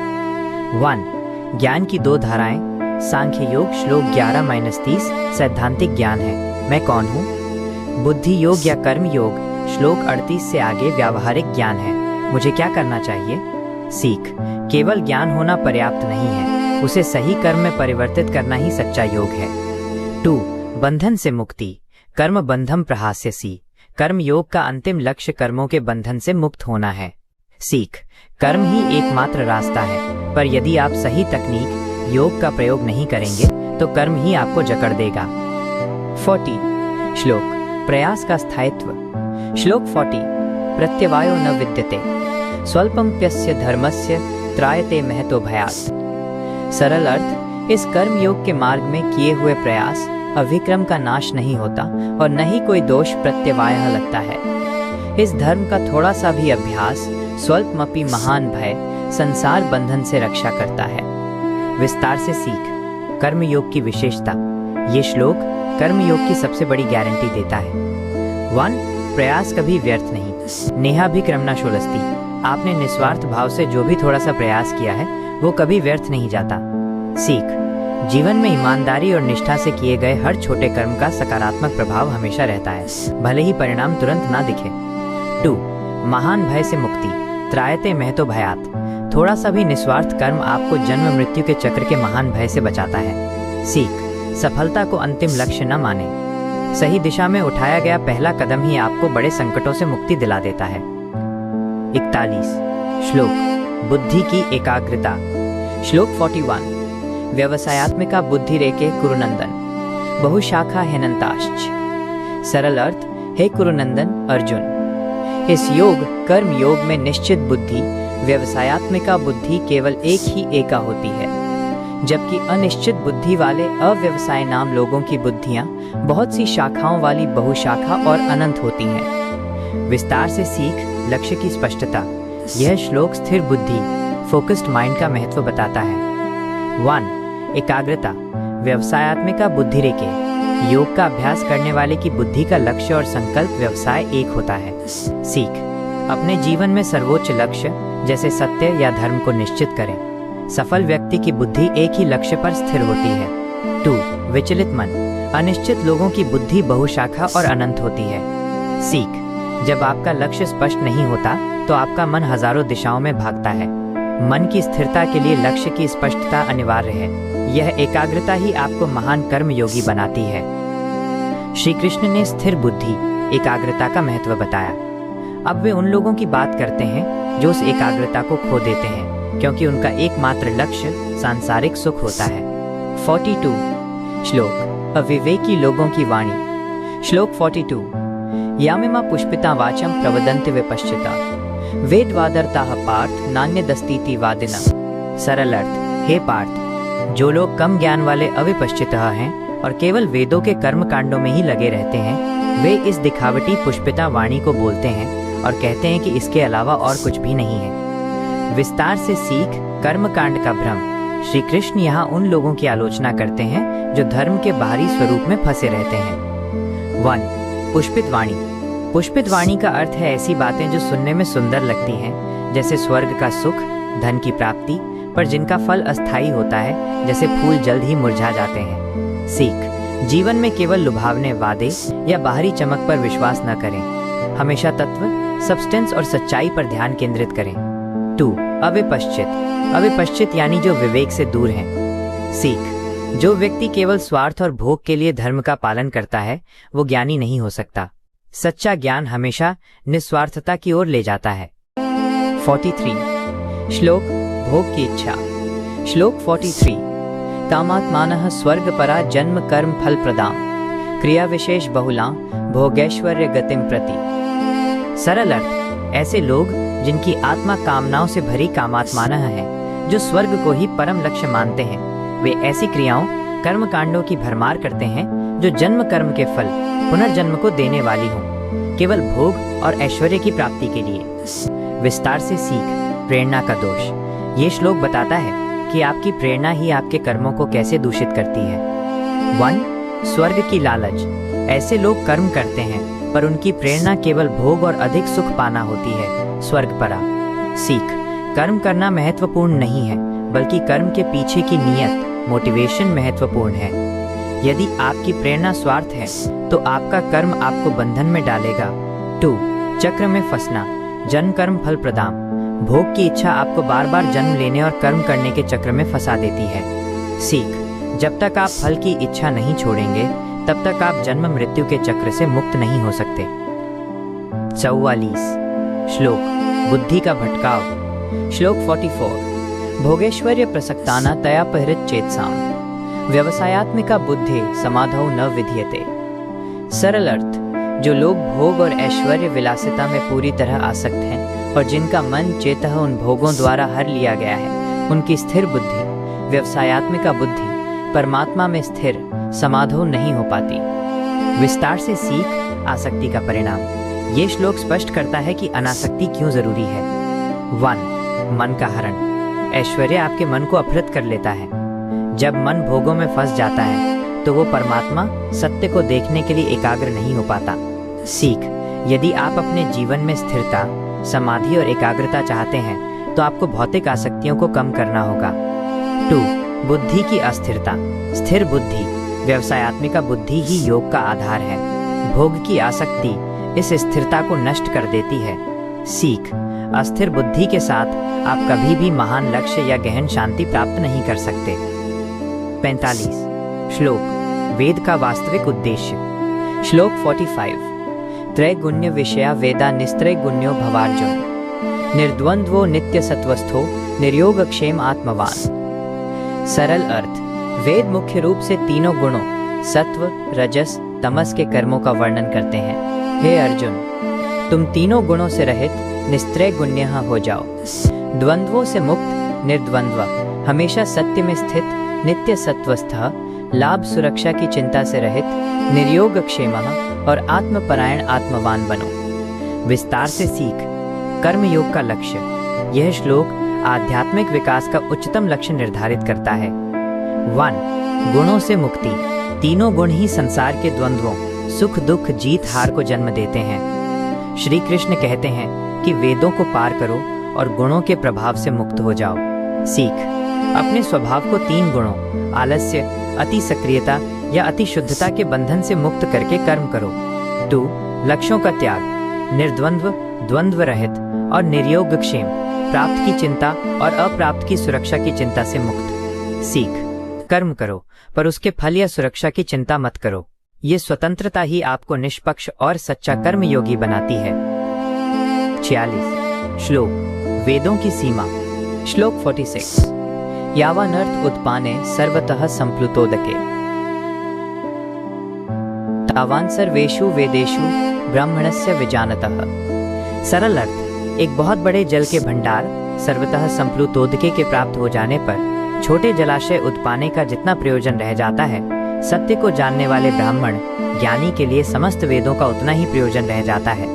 Speaker 1: 1. ज्ञान की 2 धाराएं। सांख्य योग श्लोक 11-30 सैद्धांतिक ज्ञान है, मैं कौन हूँ। बुद्धि योग या कर्म योग श्लोक 38 से आगे व्यावहारिक ज्ञान है, मुझे क्या करना चाहिए। सीख केवल ज्ञान होना पर्याप्त नहीं है, उसे सही कर्म में परिवर्तित करना ही सच्चा योग है। 2. बंधन से मुक्ति। कर्म बंधम प्रहास्यसि। कर्म योग का अंतिम लक्ष्य कर्मों के बंधन से मुक्त होना है। सीख कर्म ही एकमात्र रास्ता है, पर यदि आप सही तकनीक योग का प्रयोग नहीं करेंगे तो कर्म ही आपको जकड़ देगा। 40 श्लोक प्रयास का स्थायित्व। श्लोक 40 प्रत्यवायो न विद्यते स्वल्पम्प्यस्य धर्मस्य त्रायते महतो भयात्। सरल अर्थ, इस कर्म योग के मार्ग में किए हुए प्रयास अविक्रम का नाश नहीं होता और न ही कोई दोष प्रत्यवाय लगता है। इस धर्म का थोड़ा सा भी अभ्यास स्वल्पमपि महान भय संसार बंधन से रक्षा करता है। विस्तार से सीख कर्म योग की विशेषता। ये श्लोक कर्म योग की सबसे बड़ी गारंटी देता है। 1. प्रयास कभी व्यर्थ नहीं। नेहा भी क्रमना शोलस्ती। आपने निस्वार्थ भाव से जो भी थोड़ा सा प्रयास किया है वो कभी व्यर्थ नहीं जाता। सीख, जीवन में ईमानदारी और निष्ठा से किए गए हर छोटे कर्म का सकारात्मक प्रभाव हमेशा रहता है, भले ही परिणाम तुरंत ना दिखे। 2. महान भय से मुक्ति, त्रायते महतो भयात। थोड़ा सा भी निस्वार्थ कर्म आपको जन्म मृत्यु के चक्र के महान भय से बचाता है। सीख, सफलता को अंतिम लक्ष्य न माने, सही दिशा में उठाया गया पहला कदम ही आपको बड़े संकटों से मुक्ति दिला देता है। 41. श्लोक, बुद्धि की एकाग्रता। श्लोक 41. व्यवसायात्मिका बुद्धि रेके कुरुनंदन, बहुशाखा हेनंताश्च। सरल अर्थ, हे कुरुनंदन अर्जुन, इस योग कर्म योग में निश्चित बुद्धि, व्यवसायात्मिका बुद्धि केवल एक ही एका होती है, जबकि अनिश्चित बुद्धि वाले अव्यवसाय नाम लोगों की बुद्धियां बहुत सी शाखाओं वाली बहुशाखा और अनंत होती हैं। विस्तार से सीख, लक्ष्य की स्पष्टता। यह श्लोक स्थिर बुद्धि, फोकस्ड माइंड का महत्व बताता है। 1. एकाग्रता, व्यवसायात्मिका बुद्धि रेखे। योग का अभ्यास करने वाले की बुद्धि का लक्ष्य और संकल्प व्यवसाय एक होता है। सीख, अपने जीवन में सर्वोच्च लक्ष्य जैसे सत्य या धर्म को निश्चित करें। सफल व्यक्ति की बुद्धि एक ही लक्ष्य पर स्थिर होती है। 2. विचलित मन, अनिश्चित लोगों की बुद्धि बहुशाखा और अनंत होती है। सीख, जब आपका लक्ष्य स्पष्ट नहीं होता तो आपका मन हजारों दिशाओं में भागता है। मन की स्थिरता के लिए लक्ष्य की स्पष्टता अनिवार्य है। यह एकाग्रता ही आपको महान कर्म योगी बनाती है। श्री कृष्ण ने स्थिर बुद्धि, एकाग्रता का महत्व बताया। अब वे उन लोगों की बात करते हैं जो उस एकाग्रता को खो देते हैं, क्योंकि उनका एकमात्र लक्ष्य सांसारिक सुख होता है। 42. श्लोक, अविवेकी लोगों की वाणी। श्लोक 42. यामिमा पुष्पिता वाचम प्रवदन्ति विपश्चिता, वेदवादरताः पार्थ नान्यदस्तीति वादिना। सरल अर्थ, हे पार्थ, जो लोग कम ज्ञान वाले अविपश्चित हैं और केवल वेदों के कर्म कांडों में ही लगे रहते हैं, वे इस दिखावटी पुष्पिता वाणी को बोलते हैं और कहते हैं कि इसके अलावा और कुछ भी नहीं है। विस्तार से सीख, कर्म कांड का भ्रम। श्री कृष्ण यहाँ उन लोगों की आलोचना करते हैं जो धर्म के बाहरी स्वरूप में फंसे रहते हैं। 1. पुष्पित वाणी। पुष्पित वाणी का अर्थ है ऐसी बातें जो सुनने में सुंदर लगती हैं, जैसे स्वर्ग का सुख, धन की प्राप्ति, पर जिनका फल अस्थायी होता है, जैसे फूल जल्द ही मुरझा जाते हैं। सीख, जीवन में केवल लुभावने वादे या बाहरी चमक पर विश्वास न करें, हमेशा तत्व, सब्सटेंस और सच्चाई पर ध्यान केंद्रित करें। 2. अविपश्चित। अविपश्चित यानी जो विवेक से दूर हैं। सीख, जो व्यक्ति केवल स्वार्थ और भोग के लिए धर्म का पालन करता है, वो ज्ञानी नहीं हो सकता। सच्चा ज्ञान हमेशा निस्वार्थता की ओर ले जाता है। 43. श्लोक, भोग की इच्छा। श्लोक 43. कामात्मानः स्वर्गपरा जन्म कर्म फल प्रदाम, क्रिया विशेष बहुला भोगैश्वर्य गतिम प्रति। सरल अर्थ, ऐसे लोग जिनकी आत्मा कामनाओं से भरी कामात्मानः है, जो स्वर्ग को ही परम लक्ष्य मानते हैं, वे ऐसी क्रियाओं, कर्म कांडों की भरमार करते हैं जो जन्म कर्म के फल, पुनर्जन्म को देने वाली हों, केवल भोग और ऐश्वर्य की प्राप्ति के लिए। विस्तार से सीख, प्रेरणा का दोष। ये श्लोक बताता है कि आपकी प्रेरणा ही आपके कर्मों को कैसे दूषित करती है। 1. स्वर्ग की लालच। ऐसे लोग कर्म करते हैं पर उनकी प्रेरणा केवल भोग और अधिक सुख पाना होती है, स्वर्गपरा। सीख, कर्म करना महत्वपूर्ण नहीं है, बल्कि कर्म के पीछे की नियत, मोटिवेशन महत्वपूर्ण है। यदि आपकी प्रेरणा स्वार्थ है तो आपका कर्म आपको बंधन में डालेगा। 2. चक्र में फंसना, जन्म कर्म फल प्रदान। भोग की इच्छा आपको बार बार जन्म लेने और कर्म करने के चक्र में फंसा देती है। सीख, जब तक आप फल की इच्छा नहीं छोड़ेंगे, तब तक आप जन्म मृत्यु के चक्र से मुक्त नहीं हो सकते। 44. श्लोक, बुद्धि का भटकाव। श्लोक 44. भोगेश्वर्य प्रसक्ताना तया परिहृत चेतसाम, व्यवसायात्मिका बुद्धि समाधौ न विधीयते। सरल अर्थ, जो लोग भोग और ऐश्वर्य विलासिता में पूरी तरह आसक्त हैं और जिनका मन चेतः उन भोगों द्वारा हर लिया गया है, उनकी स्थिर बुद्धि, व्यवसायात्मिका बुद्धि, परमात्मा में स्थिर समाधो नहीं हो पाती। विस्तार से सीख, आसक्ति का परिणाम। ये श्लोक स्पष्ट करता है कि अनासक्ति क्यों जरूरी है। 1. मन का हरण। ऐश्वर्य आपके मन को अपहृत कर लेता है। जब मन भोगों में फंस जाता है तो वो परमात्मा, सत्य को देखने के लिए एकाग्र नहीं हो पाता। सीख, यदि आप अपने जीवन में स्थिरता, समाधि और एकाग्रता चाहते हैं तो आपको भौतिक आसक्तियों को कम करना होगा। 2. बुद्धि की अस्थिरता। स्थिर बुद्धि, व्यवसायत्मिका बुद्धि ही योग का आधार है। भोग की आसक्ति इस स्थिरता को नष्ट कर देती है। सीख, अस्थिर बुद्धि के साथ आप कभी भी महान लक्ष्य या गहन शांति प्राप्त नहीं कर सकते। 45 श्लोक, वेद का वास्तविक उद्देश्य। श्लोक 45, त्रैगुण्य विषया वेदा निस्त्रैगुण्यो भवार्जुन, निर्द्वंद्वो नित्य सत्वस्थो निर्योगक्षेम आत्मवान। सरल अर्थ, वेद मुख्य रूप से तीनों गुणों सत्व, रजस, तमस के कर्मों का वर्णन करते हैं। हे अर्जुन, तुम तीनों गुणों से रहित निस्त्रैगुण्य हो जाओ। द्वंद्वों से मुक्त, निर्द्वंद्व, हमेशा सत्य में स्थित, नित्य सत्वस्थ, लाभ सुरक्षा की चिंता से रहित, निर्योगक्षेमः और आत्मपरायण आत्मवान बनो। विस्तार से सीख, कर्मयोग का लक्ष्य। यह श्लोक आध्यात्मिक विकास का उच्चतम लक्ष्य निर्धारित करता है। 1 गुणों से मुक्ति। तीनों गुण ही संसार के द्वंद्वों, सुख दुख, जीत हार को जन्म देते हैं। श्री कृष्ण कहते हैं कि वेदों को पार करो और गुणों के प्रभाव से मुक्त हो जाओ। सीख, अपने स्वभाव को 3 गुणों आलस्य, अति सक्रियता या अति शुद्धता के बंधन से मुक्त करके कर्म करो। 2 लक्ष्यों का त्याग, निर्द्वंद्व, द्वंद्व रहित और निर्योगक्षेम, प्राप्त की चिंता और अप्राप्त की सुरक्षा की चिंता से मुक्त। सीख, कर्म करो पर उसके फल या सुरक्षा की चिंता मत करो। ये स्वतंत्रता ही आपको निष्पक्ष और सच्चा कर्मयोगी बनाती है। 46 श्लोक, वेदों की सीमा। श्लोक 46, यावानर्थ उत्पाने सर्वतः संप्लुतोदके, तावान सर्वेषु वेदेषु ब्राह्मणस्य विजानतः। सरल अर्थ, एक बहुत बड़े जल के भंडार सर्वतः संप्लुतोदके के प्राप्त हो जाने पर छोटे जलाशय उत्पाने का जितना प्रयोजन रह जाता है, सत्य को जानने वाले ब्राह्मण ज्ञानी के लिए समस्त वेदों का उतना ही प्रयोजन रह जाता है।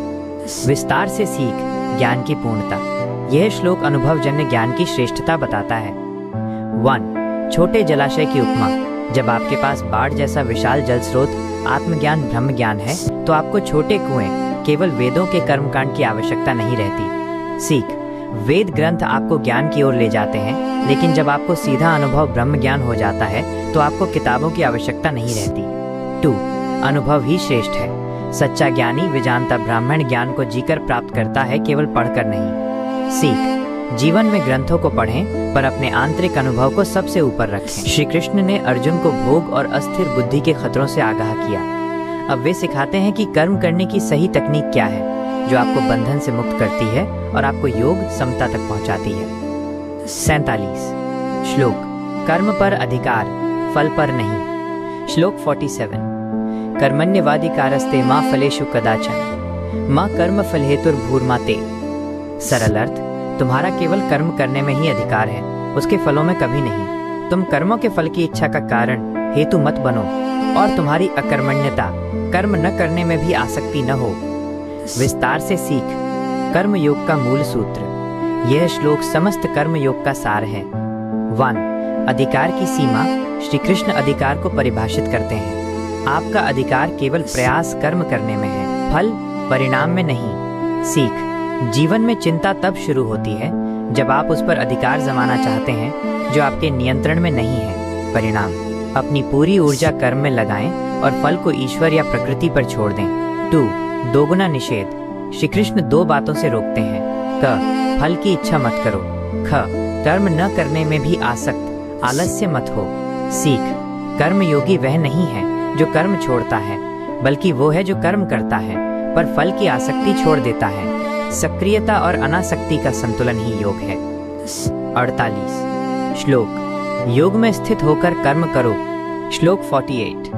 Speaker 1: विस्तार से सीख, ज्ञान की पूर्णता। यह श्लोक अनुभवजन्य ज्ञान की श्रेष्ठता बताता है। 1 छोटे जलाशय की उपमा। जब आपके पास बाढ़ जैसा विशाल जल स्रोत आत्मज्ञान ब्रह्म ज्ञान है तो आपको छोटे कुएं केवल वेदों के कर्मकांड की आवश्यकता नहीं रहती। सीख, वेद ग्रंथ आपको ज्ञान की ओर ले जाते हैं, लेकिन जब आपको सीधा अनुभव ब्रह्म ज्ञान हो जाता है तो आपको किताबों की आवश्यकता नहीं रहती। 2 अनुभव ही श्रेष्ठ है। सच्चा ज्ञानी विजानता ब्राह्मण ज्ञान को जीकर प्राप्त करता है, केवल पढ़कर नहीं। सीख, जीवन में ग्रंथों को पढ़ें पर अपने आंतरिक अनुभव को सबसे ऊपर रखें। श्री कृष्ण ने अर्जुन को भोग और अस्थिर बुद्धि के खतरों से आगाह किया। अब वे सिखाते हैं कि कर्म करने की सही तकनीक क्या है, जो आपको बंधन से मुक्त करती है और आपको योग समता तक पहुंचाती है। 47 श्लोक, कर्म पर अधिकार, फल पर नहीं। श्लोक 47, कर्मण्यवाधिकारस्ते मां फलेषु कदाचन, मां कर्म फल हेतुर्भूर्मा ते। सरल अर्थ, तुम्हारा केवल कर्म करने में ही अधिकार है, उसके फलों में कभी नहीं। तुम कर्मों के फल की इच्छा का कारण हेतु मत बनो और तुम्हारी अकर्मण्यता, कर्म न करने में भी आसक्ति न हो। विस्तार से सीख, कर्म योग का मूल सूत्र। यह श्लोक समस्त कर्म योग का सार है। 1 अधिकार की सीमा। श्री कृष्ण अधिकार को परिभाषित करते हैं। आपका अधिकार केवल प्रयास कर्म करने में है, फल परिणाम में नहीं। सीख, जीवन में चिंता तब शुरू होती है जब आप उस पर अधिकार जमाना चाहते हैं जो आपके नियंत्रण में नहीं है। परिणाम, अपनी पूरी ऊर्जा कर्म में लगाएं और फल को ईश्वर या प्रकृति पर छोड़ दें। 2 दोगुना निषेध। श्री कृष्ण 2 बातों से रोकते हैं। क फल की इच्छा मत करो। ख कर्म न करने में भी आसक्त, आलस्य मत हो। सीख, कर्म योगी वह नहीं है जो कर्म छोड़ता है, बल्कि वो है जो कर्म करता है पर फल की आसक्ति छोड़ देता है। सक्रियता और अनासक्ति का संतुलन ही योग है। 48 श्लोक, योग में स्थित होकर कर्म करो। श्लोक 48,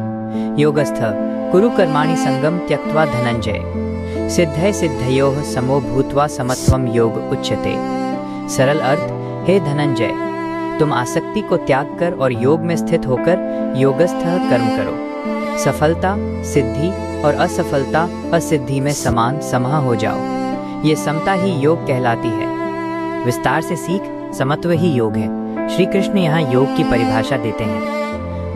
Speaker 1: योगस्थ कुरु कर्माणि संगम त्यक्त्वा धनंजय, सिद्धय सिद्धयोः समो भूत्वा समत्वम योग उच्यते। सरल अर्थ, हे धनंजय, तुम आसक्ति को त्याग कर और योग में स्थित होकर योगस्थ कर्म करो। सफलता, सिद्धि और असफलता, असिद्धि में समान समहा हो जाओ। ये समता ही योग कहलाती है। विस्तार से सीख, समत्व ही योग है। श्री कृष्ण यहाँ योग की परिभाषा देते हैं।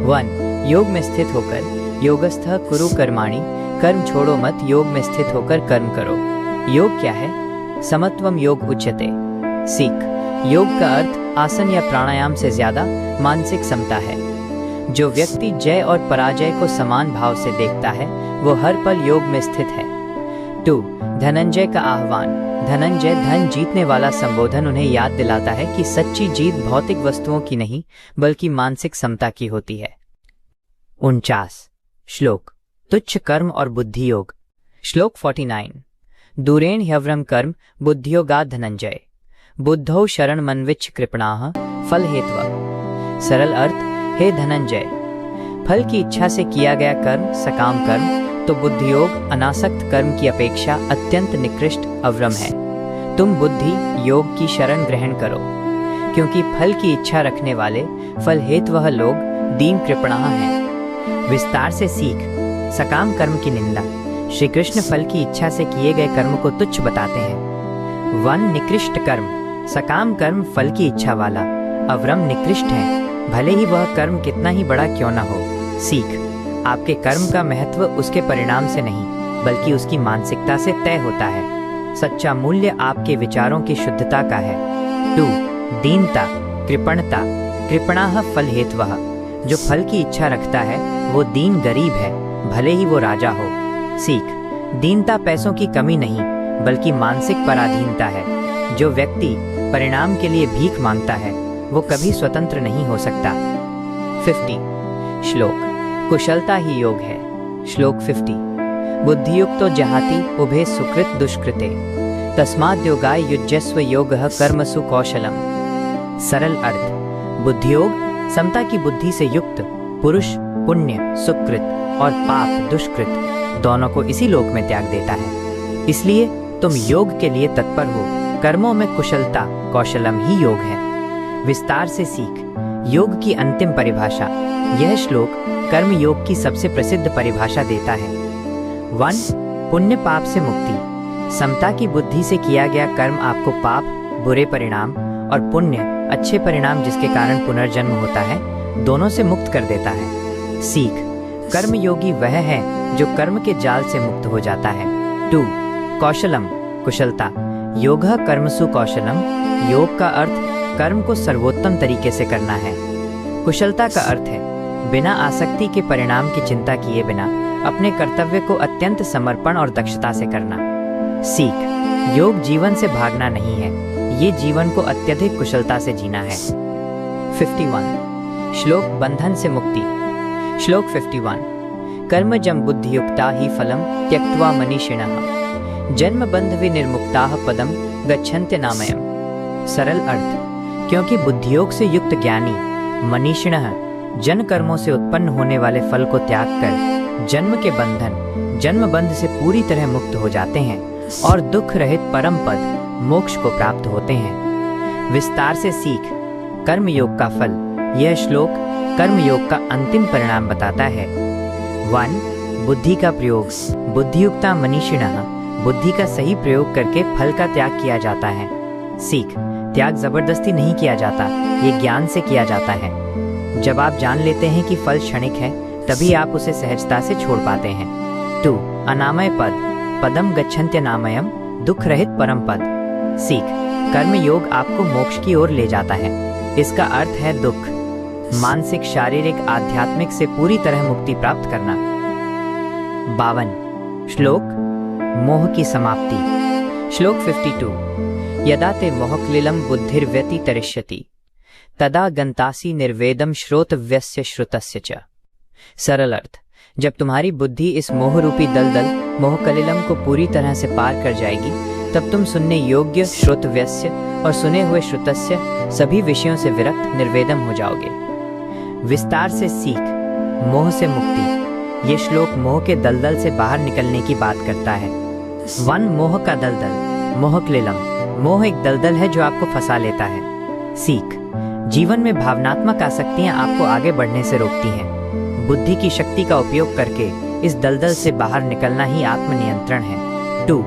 Speaker 1: 1 योग में स्थित होकर, योगस्थ कुरु कर्माणि, कर्म छोड़ो मत, योग में स्थित होकर कर्म करो। योग क्या है? समत्वम योग उच्यते। सीख, योग का अर्थ आसन या प्राणायाम से ज्यादा मानसिक समता है। जो व्यक्ति जय और पराजय को समान भाव से देखता है वो हर पल योग में स्थित है। 2. धनंजय का आह्वान। धनंजय धन जीतने वाला संबोधन उन्हें याद दिलाता है कि सच्ची जीत भौतिक वस्तुओं की नहीं बल्कि मानसिक समता की होती है। 49 श्लोक। तुच्छ कर्म और बुद्धि योग। श्लोक 49। दूरेण ह्यवरम कर्म बुद्धियोगात् धनंजय बुद्धौ शरण मनविच्छ कृपणाः फल हेतव। सरल अर्थ, हे धनंजय, फल की इच्छा से किया गया कर्म सकाम कर्म तो बुद्धियोग अनासक्त कर्म की अपेक्षा अत्यंत निकृष्ट अवरम है। तुम बुद्धि योग की शरण ग्रहण करो, क्योंकि फल की इच्छा रखने वाले फल हेतवः लोग दीन कृपणाः हैं। विस्तार से सीख। सकाम कर्म की निंदा। श्री कृष्ण फल की इच्छा से किए गए कर्म को तुच्छ बताते हैं। 1. निकृष्ट कर्म। सकाम कर्म फल की इच्छा वाला अवरम निकृष्ट है, भले ही वह कर्म कितना ही बड़ा क्यों न हो। सीख। आपके कर्म का महत्व उसके परिणाम से नहीं बल्कि उसकी मानसिकता से तय होता है। सच्चा मूल्य आपके विचारों की शुद्धता का है। 2. दीनता कृपणता। कृपणाः फल हेतवः। जो फल की इच्छा रखता है वो दीन गरीब है, भले ही वो राजा हो। सीख। दीनता पैसों की कमी नहीं बल्कि मानसिक पराधीनता है। जो व्यक्ति परिणाम के लिए भीख मांगता है वो कभी स्वतंत्र नहीं हो सकता। 50 श्लोक। कुशलता ही योग है। श्लोक 50। बुद्धियुक्तो जहाति उभे सुकृत दुष्कृते तस्माद् योगाय युज्यस्व योगः कर्मसु कौशलम। सरल अर्थ, बुद्धियोग समता की बुद्धि से युक्त पुरुष पुण्य सुकृत और पाप दुष्कृत दोनों को इसी लोक में त्याग देता है। इसलिए तुम योग के लिए तत्पर हो। कर्मों में कुशलता कौशलम ही योग है। विस्तार से सीख। योग की अंतिम परिभाषा। यह श्लोक कर्म योग की सबसे प्रसिद्ध परिभाषा देता है। 1. पुण्य पाप से मुक्ति। समता की बुद्धि से किया गया कर्म आपको पाप बुरे परिणाम और पुण्य अच्छे परिणाम जिसके कारण पुनर्जन्म होता है दोनों से मुक्त कर देता है। सीख। कर्म योगी वह है जो कर्म के जाल से मुक्त हो जाता है। 2. कौशलम कुशलता। योगः कर्मसु कौशलम। योग का अर्थ कर्म को सर्वोत्तम तरीके से करना है। कुशलता का अर्थ है बिना आसक्ति के परिणाम की चिंता किए बिना अपने कर्तव्य को अत्यंत समर्पण और दक्षता से करना। सीख। योग जीवन से भागना नहीं है, ये जीवन को अत्यधिक कुशलता से जीना है। 51 श्लोक। बंधन से मुक्ति। श्लोक 51। कर्मजं बुद्धियुक्ता ही फलम त्यक्त्वा मनीषिणः जन्म बंध विनिर्मुक्ताः पदम गच्छन्ति नामयम्। सरल अर्थ, क्योंकि बुद्धियोग से युक्त ज्ञानी मनीषिणः जन कर्मों से उत्पन्न होने वाले फल को त्याग कर जन्म के बंधन जन्म बंध से पूरी तरह मुक्त हो जाते हैं और दुख रहित परम पद मोक्ष को प्राप्त होते हैं। विस्तार से सीख। कर्म योग का फल। यह श्लोक कर्म योग का अंतिम परिणाम बताता है। 1. बुद्धि का प्रयोग। बुद्धियुक्ता मनीषिणः। बुद्धि का सही प्रयोग करके फल का त्याग किया जाता है। सीख। त्याग जबरदस्ती नहीं किया जाता, ये ज्ञान से किया जाता है। जब आप जान लेते हैं कि फल क्षणिक है तभी आप उसे सहजता से छोड़ पाते हैं। 2. अनामय पद। पदम गच्छन्त्य नामयम। दुख रहित परम पद। सीख। कर्म योग आपको मोक्ष की ओर ले जाता है। इसका अर्थ है दुख मानसिक शारीरिक आध्यात्मिक से पूरी तरह मुक्ति प्राप्त करना। 52 श्लोक। मोह की समाप्ति। श्लोक 52। यदा ते मोहक्लिलं बुद्धिर्व्यतितरिष्यति तदा गंतासी निर्वेदम श्रोतव्यस्य श्रुतस्य च। सरल अर्थ, जब तुम्हारी बुद्धि इस मोह रूपी दलदल मोहकलिलम को पूरी तरह से पार कर जाएगी तब तुम सुनने योग्य श्रोतव्यस्य और सुने हुए श्रुतस्य सभी विषयों से विरक्त निर्वेदम हो जाओगे। विस्तार से सीख। मोह से मुक्ति। ये श्लोक मोह के दलदल से बाहर निकलने की बात करता है। 1. मोह का दलदल। मोहक्लिलम। मोह एक दलदल है जो आपको फंसा लेता है। सीख। जीवन में भावनात्मक आसक्तियां आपको आगे बढ़ने से रोकती हैं। बुद्धि की शक्ति का उपयोग करके इस दलदल से बाहर निकलना ही आत्मनियंत्रण है। 2.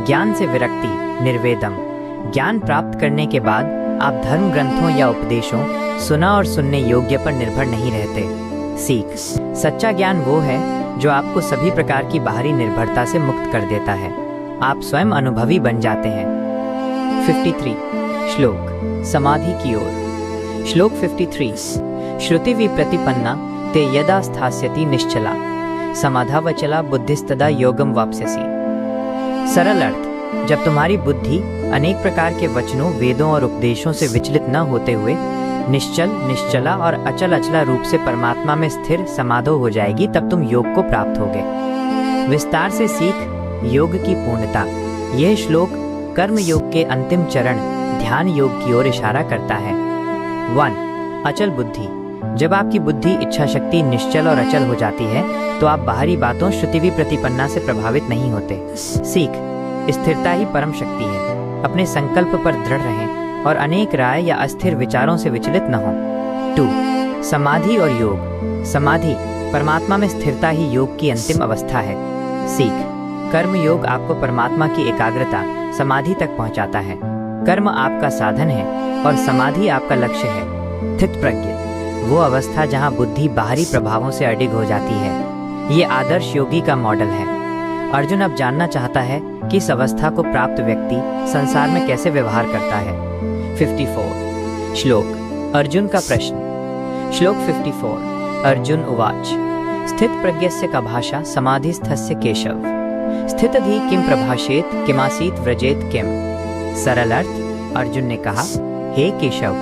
Speaker 1: ज्ञान से विरक्ति निर्वेदम। ज्ञान प्राप्त करने के बाद आप धर्म ग्रंथों या उपदेशों सुना और सुनने योग्य पर निर्भर नहीं रहते। सीख। सच्चा ज्ञान वो है जो आपको सभी प्रकार की बाहरी निर्भरता से मुक्त कर देता है। आप स्वयं अनुभवी बन जाते हैं। 53 श्लोक। समाधि की ओर। श्लोक 53। श्रुति विप्रतिपन्ना ते यदा स्थास्यति निश्चला समाधावचला बुद्धिस्तदा योगम वाप्स्यसि। सरल अर्थ, जब तुम्हारी बुद्धि अनेक प्रकार के वचनों, वेदों और उपदेशों से विचलित न होते हुए निश्चल, निश्चला और अचल अचला रूप से परमात्मा में स्थिर समाधो हो जाएगी, तब तुम योग को प्राप्त होगे। विस्तार से सीख योग की पूर्णता। यह श्लोक कर्म योग के अंतिम चरण ध्यान योग की ओर इशारा करता है। 1. अचल बुद्धि। जब आपकी बुद्धि इच्छा शक्ति निश्चल और अचल हो जाती है तो आप बाहरी बातों, श्रुतिवी प्रतिपन्ना से प्रभावित नहीं होते। सीख स्थिरता ही परम शक्ति है। अपने संकल्प पर दृढ़ रहें और अनेक राय या अस्थिर विचारों से विचलित न हों। 2. समाधि और योग। समाधि परमात्मा में स्थिरता ही योग की अंतिम अवस्था है। सीख कर्म योग आपको परमात्मा की एकाग्रता समाधि तक पहुंचाता है। कर्म आपका साधन है और समाधि आपका लक्ष्य है। स्थित प्रज्ञ वो अवस्था जहां बुद्धि बाहरी प्रभावों से अडिग हो जाती है। ये आदर्श योगी का मॉडल है। अर्जुन अब जानना चाहता है कि इस अवस्था को प्राप्त व्यक्ति संसार में कैसे व्यवहार करता है। 54 श्लोक अर्जुन का प्रश्न। श्लोक 54। अर्जुन उवाच स्थित प्रज्ञस्य का भाषा समाधिस्थस्य केशव स्थितधि किम प्रभाषेत किमासीत व्रजेत किम। सरल अर्थ, अर्जुन ने कहा, हे केशव,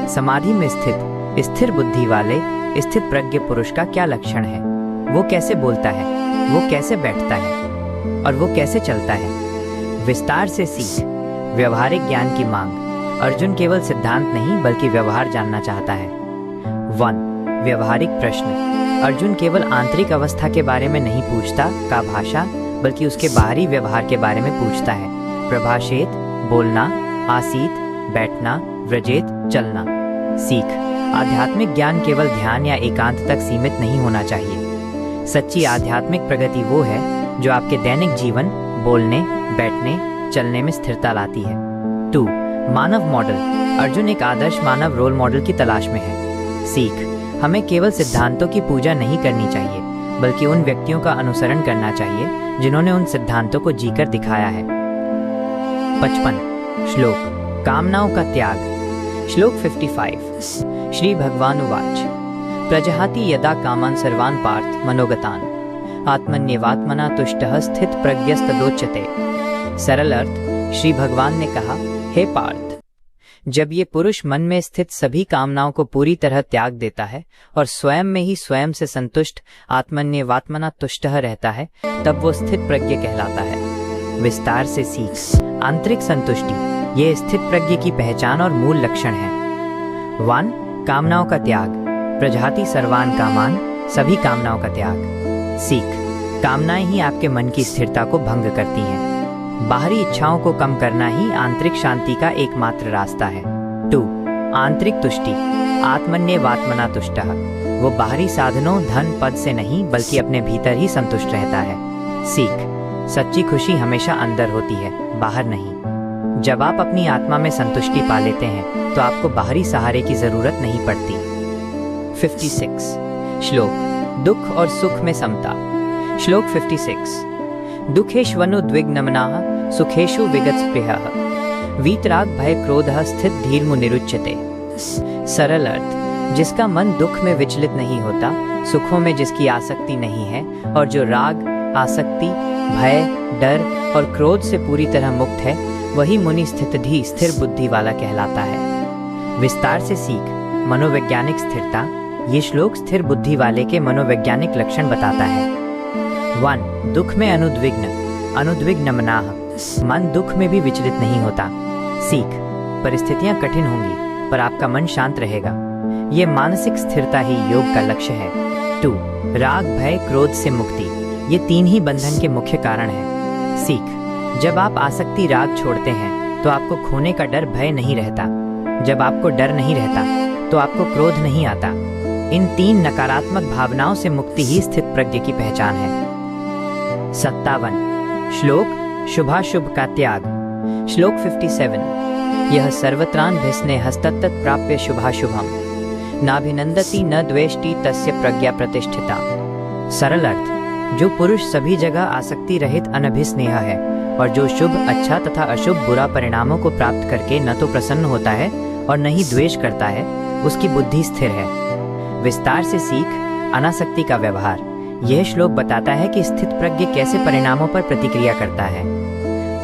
Speaker 1: समाधि में स्थित स्थिर बुद्धि वाले स्थित प्रज्ञ पुरुष का क्या लक्षण है? वो कैसे बोलता है, वो कैसे बैठता है और वो कैसे चलता है? विस्तार से सीख व्यवहारिक ज्ञान की मांग। अर्जुन केवल सिद्धांत नहीं बल्कि व्यवहार जानना चाहता है। 1. व्यवहारिक प्रश्न। अर्जुन केवल आंतरिक अवस्था के बारे में नहीं पूछता का भाषा, बल्कि उसके बाहरी व्यवहार के बारे में पूछता है। प्रभाषेत बोलना, आसीत बैठना, व्रजेत चलना। सीख आध्यात्मिक ज्ञान केवल ध्यान या एकांत तक सीमित नहीं होना चाहिए। सच्ची आध्यात्मिक प्रगति वो है जो आपके दैनिक जीवन, बोलने, बैठने, चलने में स्थिरता लाती है। 2. मानव मॉडल। अर्जुन एक आदर्श मानव रोल मॉडल की तलाश में है। सीख हमें केवल सिद्धांतों की पूजा नहीं करनी चाहिए बल्कि उन व्यक्तियों का अनुसरण करना चाहिए जिन्होंने उन सिद्धांतों को जीकर दिखाया है। 55 श्लोक कामनाओं का त्याग। श्लोक 55। श्री भगवान उवाच प्रजहाति यदा कामान सर्वान् पार्थ मनोगतान् आत्मन्येवात्मना तुष्टः स्थित प्रज्ञस्तदोच्यते। सरल अर्थ, श्री भगवान ने कहा, हे पार्थ, जब ये पुरुष मन में स्थित सभी कामनाओं को पूरी तरह त्याग देता है और स्वयं में ही स्वयं से संतुष्ट आत्मन्येवात्मना तुष्टः रहता है, तब वो स्थित प्रज्ञ कहलाता है। विस्तार से सीख आंतरिक संतुष्टि ये स्थित प्रज्ञ की पहचान और मूल लक्षण है। 1. कामनाओं का त्याग। प्रजहाति सर्वान् कामान, सभी कामनाओं का त्याग। सीख कामनाएं ही आपके मन की स्थिरता को भंग करती हैं। बाहरी इच्छाओं को कम करना ही आंतरिक शांति का एकमात्र रास्ता है। 2. आंतरिक तुष्टि। आत्मन्येवात्मना तुष्टः वो बाहरी साधनों, धन, पद से नहीं बल्कि अपने भीतर ही संतुष्ट रहता है। सीख सच्ची खुशी हमेशा अंदर होती है, बाहर नहीं। जब आप अपनी आत्मा में संतुष्टि पा लेते हैं तो आपको बाहरी सहारे की जरूरत नहीं पड़ती। 56 श्लोक दुख और सुख में समता। श्लोक 56। दुखेष्वनुद्विग्नमनाः सुखेषु विगतस्पृहः वीतराग भय क्रोधः स्थित धीर्मुनिरुच्यते। सरल अर्थ, जिसका मन दुख में विचलित नहीं होता, सुखों में जिसकी आसक्ति नहीं है और जो राग, आसक्ति, भय, डर और क्रोध से पूरी तरह मुक्त है, वही मुनि स्थितधि स्थिर बुद्धि वाला कहलाता है। विस्तार से सीख मनोवैज्ञानिक स्थिरता। ये श्लोक स्थिर बुद्धि वाले के मनोवैज्ञानिक लक्षण बताता है। 1. दुख में अनुद्विग्नमनाः मन दुख में भी विचलित नहीं होता। सीख परिस्थितियां कठिन होंगी पर आपका मन शांत रहेगा। ये मानसिक स्थिरता ही योग का लक्ष्य है। 2. राग, भय, क्रोध से मुक्ति। ये 3 ही बंधन के मुख्य कारण हैं। सीख जब आप आसक्ति, राग छोड़ते हैं तो आपको खोने का डर, भय नहीं रहता। जब आपको डर नहीं रहता तो आपको क्रोध नहीं आता। इन 3 नकारात्मक भावनाओं से मुक्ति ही स्थित प्रज्ञ की पहचान है। 57 श्लोक शुभाशुभ का त्याग। श्लोक 57। यह सर्वत्रान् भिस्ने हस्तत्तत् प्राप्य शुभाशुभम नाभिनंदति न द्वेष्टि तस्य प्रज्ञा प्रतिष्ठिता। सरल अर्थ, जो पुरुष सभी जगह आसक्ति रहित अनभिस्नेह है और जो शुभ, अच्छा तथा अशुभ, बुरा परिणामों को प्राप्त करके न तो प्रसन्न होता है और न ही द्वेष करता है, उसकी बुद्धि स्थिर है। विस्तार से सीख अनासक्ति का व्यवहार। यह श्लोक बताता है कि स्थित प्रज्ञ कैसे परिणामों पर प्रतिक्रिया करता है।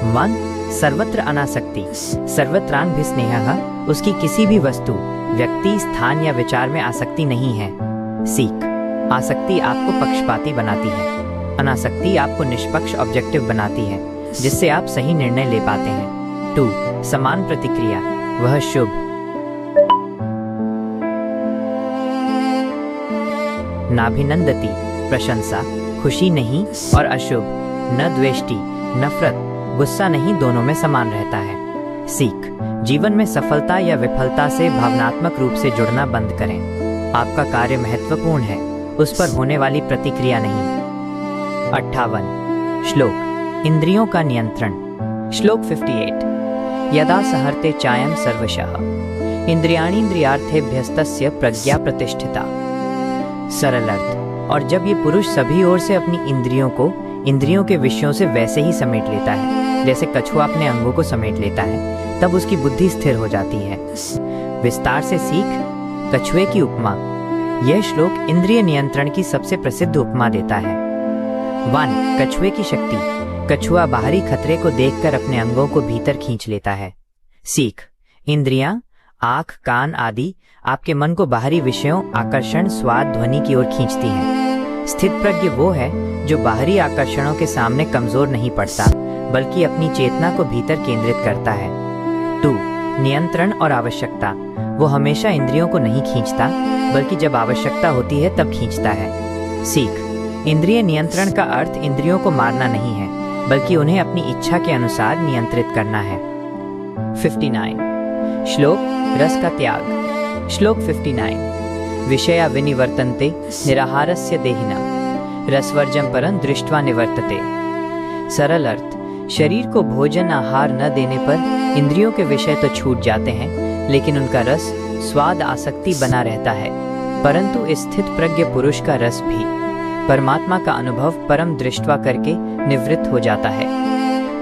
Speaker 1: मन सर्वत्र अनासक्ति, सर्वत्रानभिस्नेहः, उसकी किसी भी वस्तु, व्यक्ति, स्थान या विचार में आसक्ति नहीं है। सीख आसक्ति आपको पक्षपाती बनाती है, अनासक्ति आपको निष्पक्ष ऑब्जेक्टिव बनाती है, जिससे आप सही निर्णय ले पाते हैं। 2. समान प्रतिक्रिया, वह शुभ। नाभिनंदति, प्रशंसा, खुशी नहीं और अशुभ। न द्वेष्टि, नफरत, गुस्सा नहीं, दोनों में समान रहता है। सीख जीवन में सफलता या विफलता से भावनात्मक रूप से जुड़ना बंद करें। आपका कार्य महत्वपूर्ण है, उस पर होने वाली प्रतिक्रिया नहीं। 58 श्लोक इंद्रियों का नियंत्रण। श्लोक 58 यदा सहर्ते चायम सर्वशः इंद्रियाणीन्द्रियार्थेभ्यस्तस्य प्रज्ञा प्रतिष्ठिता। सरल अर्थ, और जब ये पुरुष सभी ओर से अपनी इंद्रियों को इंद्रियों के विषयों से वैसे ही समेट लेता है जैसे कछुआ अपने अंगों को समेट लेता है, तब उसकी बुद्धि स्थिर हो जाती है। विस्तार से सीख कछुए की उपमा। यह श्लोक इंद्रिय नियंत्रण की सबसे प्रसिद्ध उपमा देता है। 1. कछुए की शक्ति। कछुआ बाहरी खतरे को देखकर अपने अंगों को भीतर खींच लेता है। सीख इंद्रियां, आँख, कान आदि आपके मन को बाहरी विषयों, आकर्षण, स्वाद, ध्वनि की ओर खींचती हैं। स्थित प्रज्ञ वो है जो बाहरी आकर्षणों के सामने कमजोर नहीं पड़ता, बल्कि अपनी चेतना को भीतर केंद्रित करता है। 2. नियंत्रण और आवश्यकता। वो हमेशा इंद्रियों को नहीं खींचता, बल्कि जब आवश्यकता होती है तब खींचता है। सीख इंद्रिय नियंत्रण का अर्थ इंद्रियों को मारना नहीं है, बल्कि उन्हें अपनी इच्छा के अनुसार नियंत्रित करना है। 59 श्लोक रस का त्याग। श्लोक 59 विषया विनिवर्तन्ते निराहारस्य देहिना रसवर्जं परं दृष्ट्वा निवर्तते। सरल अर्थ, शरीर को भोजन आहार न देने पर इंद्रियों के विषय तो छूट जाते हैं, लेकिन उनका रस, स्वाद, आसक्ति बना रहता है। परंतु स्थित प्रज्ञ पुरुष का रस भी परमात्मा का अनुभव परम दृष्टवा करके निवृत्त हो जाता है।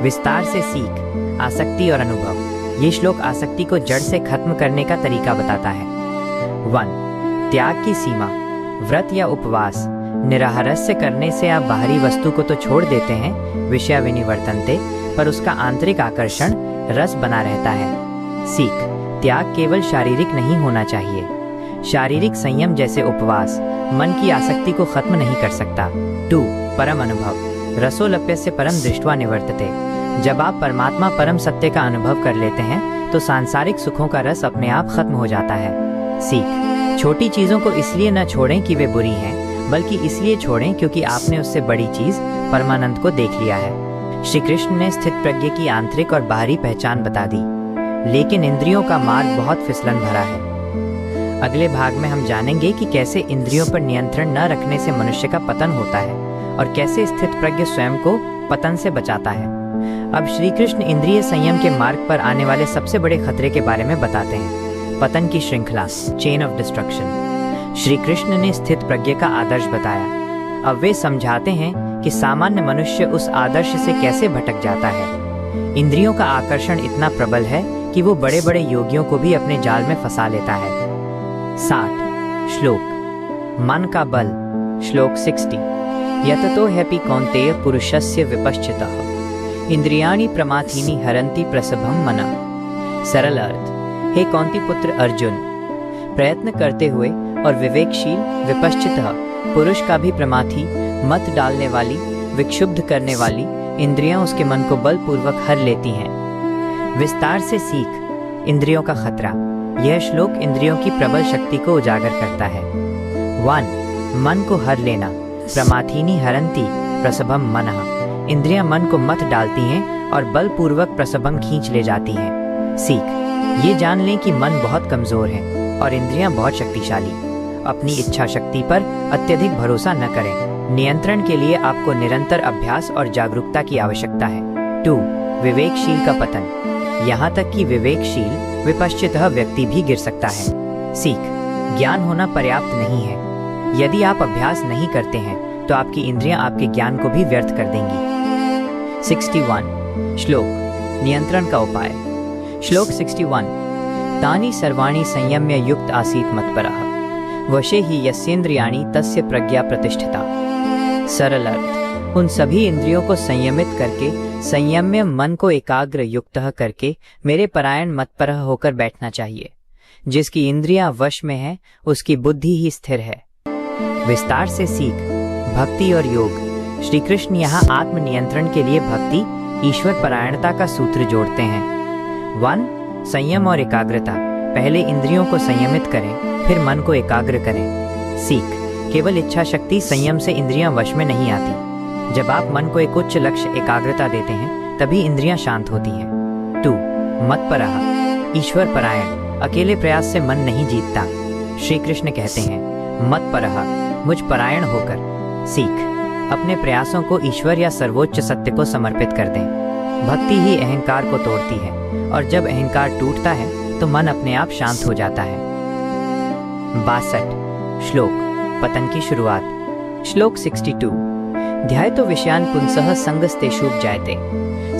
Speaker 1: विस्तार से सीख आसक्ति और अनुभव। ये श्लोक आसक्ति को जड़ से खत्म करने का तरीका बताता है। 1. त्याग की सीमा। व्रत या उपवास निराहारस्य करने से आप बाहरी वस्तु को तो छोड़ देते हैं, विषय विनिवर्तन्ते, पर उसका आंतरिक आकर्षण रस बना रहता है। सीख त्याग केवल शारीरिक नहीं होना चाहिए। शारीरिक संयम जैसे उपवास मन की आसक्ति को खत्म नहीं कर सकता। 2. परम अनुभव। रसोलप्यस्य परम दृष्ट्वा निवर्तते। जब आप परमात्मा परम सत्य का अनुभव कर लेते हैं तो सांसारिक सुखों का रस अपने आप खत्म हो जाता है। सीख छोटी चीजों को इसलिए न छोड़ें कि वे बुरी हैं, बल्कि इसलिए छोड़ें क्योंकि आपने उससे बड़ी चीज परमानंद को देख लिया है। श्री कृष्ण ने स्थित प्रज्ञ की आंतरिक और बाहरी पहचान बता दी, लेकिन इंद्रियों का मार्ग बहुत फिसलन भरा है। अगले भाग में हम जानेंगे कि कैसे इंद्रियों पर नियंत्रण न रखने से मनुष्य का पतन होता है और कैसे स्थित प्रज्ञ स्वयं को पतन से बचाता है। अब श्री कृष्ण इंद्रिय संयम के मार्ग पर आने वाले सबसे बड़े खतरे के बारे में बताते हैं। पतन की श्रृंखला, chain of destruction. Shri Krishna ने स्थित प्रज्ञ का आदर्श बताया। अब वे समझाते हैं कि सामान्य मनुष्य उस आदर्श से कैसे भटक जाता है। इंद्रियों का आकर्षण इतना प्रबल है कि वो बड़े बड़े योगियों को भी अपने जाल में फंसा लेता है। 60 श्लोक मन का बल। श्लोक 60 यततो ह्यपि कौन्तेय पुरुषस्य विपश्चितः इंद्रियाणि प्रमाथीनि हरन्ति प्रसभं मनः। सरल अर्थ, हे कौंती पुत्र अर्जुन, प्रयत्न करते हुए और विवेकशील विपश्चितः पुरुष का भी प्रमाथी, मत डालने वाली, विक्षुब्ध करने वाली इंद्रियां उसके मन को बलपूर्वक हर लेती हैं। विस्तार से सीख इंद्रियों का खतरा। यह श्लोक इंद्रियों की प्रबल शक्ति को उजागर करता है। 1. मन को हर लेना। प्रमाथीनि हरन्ति प्रसभं मनः। इंद्रियां मन को मत डालती हैं और बलपूर्वक प्रसभं खींच ले जाती हैं। सीख ये जान लें कि मन बहुत कमजोर है और इंद्रियां बहुत शक्तिशाली। अपनी इच्छा शक्ति पर अत्यधिक भरोसा न करें। नियंत्रण के लिए आपको निरंतर अभ्यास और जागरूकता की आवश्यकता है। 2. विवेकशील का पतन। यहाँ तक कि विवेकशील विपश्चितः व्यक्ति भी गिर सकता है। सीख ज्ञान होना पर्याप्त नहीं है। यदि आप अभ्यास नहीं करते हैं तो आपकी इंद्रियां आपके ज्ञान को भी व्यर्थ कर देंगी। 61 श्लोक नियंत्रण का उपाय। श्लोक 61 तानि सर्वाणि संयम्य युक्त आसीत् मत्परः वशे ही यस्येन्द्रियाणि तस्य प्रज्ञा प्रतिष्ठिता। सरल अर्थ, उन सभी इंद्रियों को संयमित करके, संयम्य मन को एकाग्र युक्त करके मेरे परायण मतपरः होकर बैठना चाहिए। जिसकी इंद्रियां वश में है उसकी बुद्धि ही स्थिर है। विस्तार से सीख, भक्ति और योग। श्री कृष्ण यहाँ आत्म नियंत्रण के लिए भक्ति, ईश्वर परायणता का सूत्र जोड़ते हैं। 1. संयम और एकाग्रता। पहले इंद्रियों को संयमित करें, फिर मन को एकाग्र करें। सीख, केवल इच्छा शक्ति संयम से इंद्रियां वश में नहीं आती। जब आप मन को एक उच्च लक्ष्य एकाग्रता देते हैं तभी इंद्रियां शांत होती हैं। 2. मतपरः, ईश्वर परायण। अकेले प्रयास से मन नहीं जीतता। श्री कृष्ण कहते हैं, मतपरः, मुझ परायण होकर। सीख, अपने प्रयासों को ईश्वर या सर्वोच्च सत्य को समर्पित कर दें। भक्ति ही अहंकार को तोड़ती है और जब अहंकार टूटता है तो मन अपने आप शांत हो जाता है। 62 श्लोक, पतन की शुरुआत। श्लोक 62। ध्यायतो विषयान् पुंसः संगस्तेषु जायते,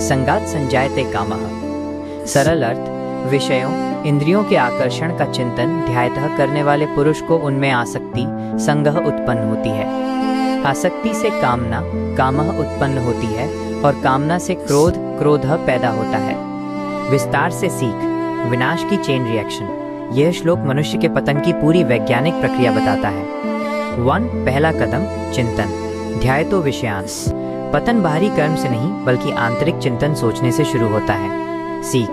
Speaker 1: संगात् संजायते कामः। सरल अर्थ, विषयों, इंद्रियों के आकर्षण का चिंतन ध्यायतः करने वाले पुरुष को उनमें आसक्ति, संगह उत्पन्न होती है। आसक्ति से कामना, कामः उत्पन्न होती है और कामना से क्रोध, क्रोधः पैदा होता है। विस्तार से सीख, विनाश की चेन रिएक्शन। यह श्लोक मनुष्य के पतन की पूरी वैज्ञानिक प्रक्रिया बताता है। 1. पहला कदम, चिंतन। ध्यायतो विषयान्। पतन बाहरी कर्म से नहीं बल्कि आंतरिक चिंतन सोचने से शुरू होता है। सीख,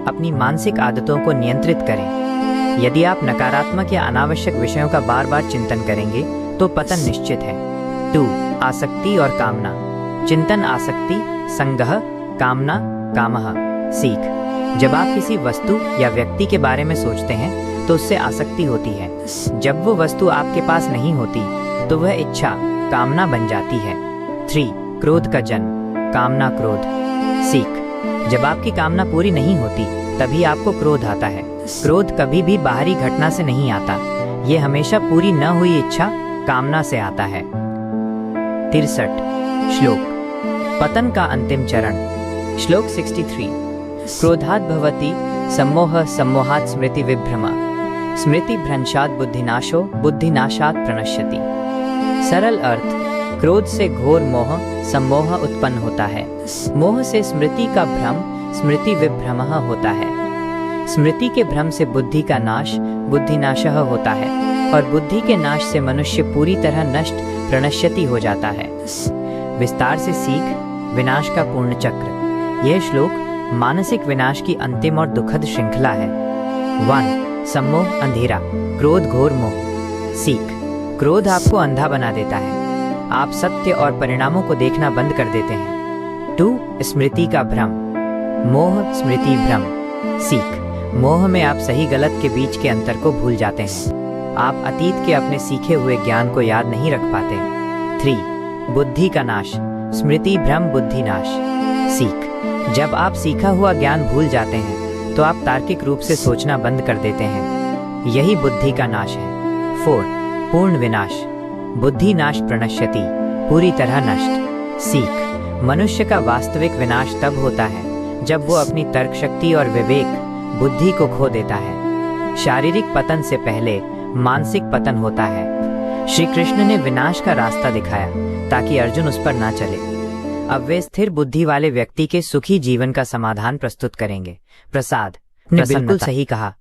Speaker 1: अपनी मानसिक आदतों को नियंत्रित करें। यदि आप नकारात्मक या अनावश्यक विषयों का बार बार चिंतन करेंगे तो पतन निश्चित है। 2. आसक्ति और कामना। चिंतन आसक्ति, संगह कामना, कामः। सीख, जब आप किसी वस्तु या व्यक्ति के बारे में सोचते हैं तो उससे आसक्ति होती है। जब वो वस्तु आपके पास नहीं होती तो वह इच्छा, कामना बन जाती है। 3. क्रोध का जन्म, कामना, क्रोध। सीख, जब आपकी कामना पूरी नहीं होती तभी आपको क्रोध आता है। क्रोध कभी भी बाहरी घटना से नहीं आता, ये हमेशा पूरी न हुई इच्छा, कामना से आता है। 63 श्लोक, पतन का अंतिम चरण। श्लोक 63। क्रोधात् भवति सम्मोह, सम्मोहात् स्मृति विभ्रम, स्मृति भ्रंशात् बुद्धिनाशो, बुद्धिनाशात् प्रणश्यति। सरल अर्थ, क्रोध से घोर मोह, सम्मोह उत्पन्न होता है। मोह से स्मृति का भ्रम, स्मृति विभ्रमः होता है। स्मृति के भ्रम से बुद्धि का नाश, बुद्धिनाशः होता है और बुद्धि के नाश से मनुष्य पूरी तरह नष्ट, प्रणश्यति हो जाता है। विस्तार से सीख, विनाश का पूर्ण चक्र। यह श्लोक मानसिक विनाश की अंतिम और दुखद श्रृंखला है। 1. सम्मोह, अंधेरा, क्रोध घोर मोह। सीख, क्रोध आपको अंधा बना देता है, आप सत्य और परिणामों को देखना बंद कर देते हैं। 2. स्मृति का भ्रम, मोह, स्मृति भ्रम। सीख, मोह में आप सही गलत के बीच के अंतर को भूल जाते हैं, आप अतीत के अपने सीखे हुए ज्ञान को याद नहीं रख पाते। 3. बुद्धि का नाश, स्मृति भ्रम, बुद्धि नाश। सीख, जब आप सीखा हुआ ज्ञान भूल जाते हैं तो आप तार्किक रूप से सोचना बंद कर देते हैं, यही बुद्धि का नाश है। 4. पूर्ण विनाश, बुद्धि नाश, प्रणश्यति, पूरी तरह नष्ट। सीख, मनुष्य का वास्तविक विनाश तब होता है जब वो अपनी तर्क शक्ति और विवेक, बुद्धि को खो देता है। शारीरिक पतन से पहले मानसिक पतन होता है। श्री कृष्ण ने विनाश का रास्ता दिखाया ताकि अर्जुन उस पर ना चले। अब वे स्थिर बुद्धि वाले व्यक्ति के सुखी जीवन का समाधान प्रस्तुत करेंगे। प्रसाद ने बिल्कुल सही कहा।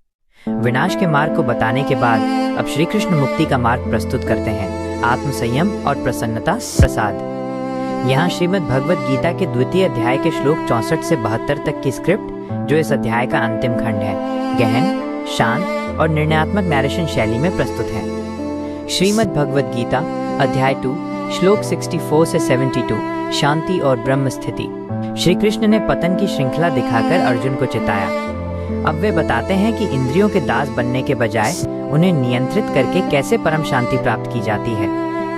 Speaker 1: विनाश के मार्ग को बताने के बाद अब श्री कृष्ण मुक्ति का मार्ग प्रस्तुत करते हैं, आत्म संयम और प्रसन्नता। प्रसाद। यहाँ श्रीमद् भगवद गीता के 2वें अध्याय के श्लोक 64 से 72 तक की स्क्रिप्ट, जो इस अध्याय का अंतिम खंड है, गहन, शांत और निर्णयात्मक नैरेशन शैली में प्रस्तुत है। श्रीमद् भगवद गीता अध्याय 2 श्लोक 64 से 72, शांति और ब्रह्म स्थिति। श्री कृष्ण ने पतन की श्रृंखला दिखाकर अर्जुन को चिताया। अब वे बताते हैं कि इंद्रियों के दास बनने के बजाय उन्हें नियंत्रित करके कैसे परम शांति प्राप्त की जाती है।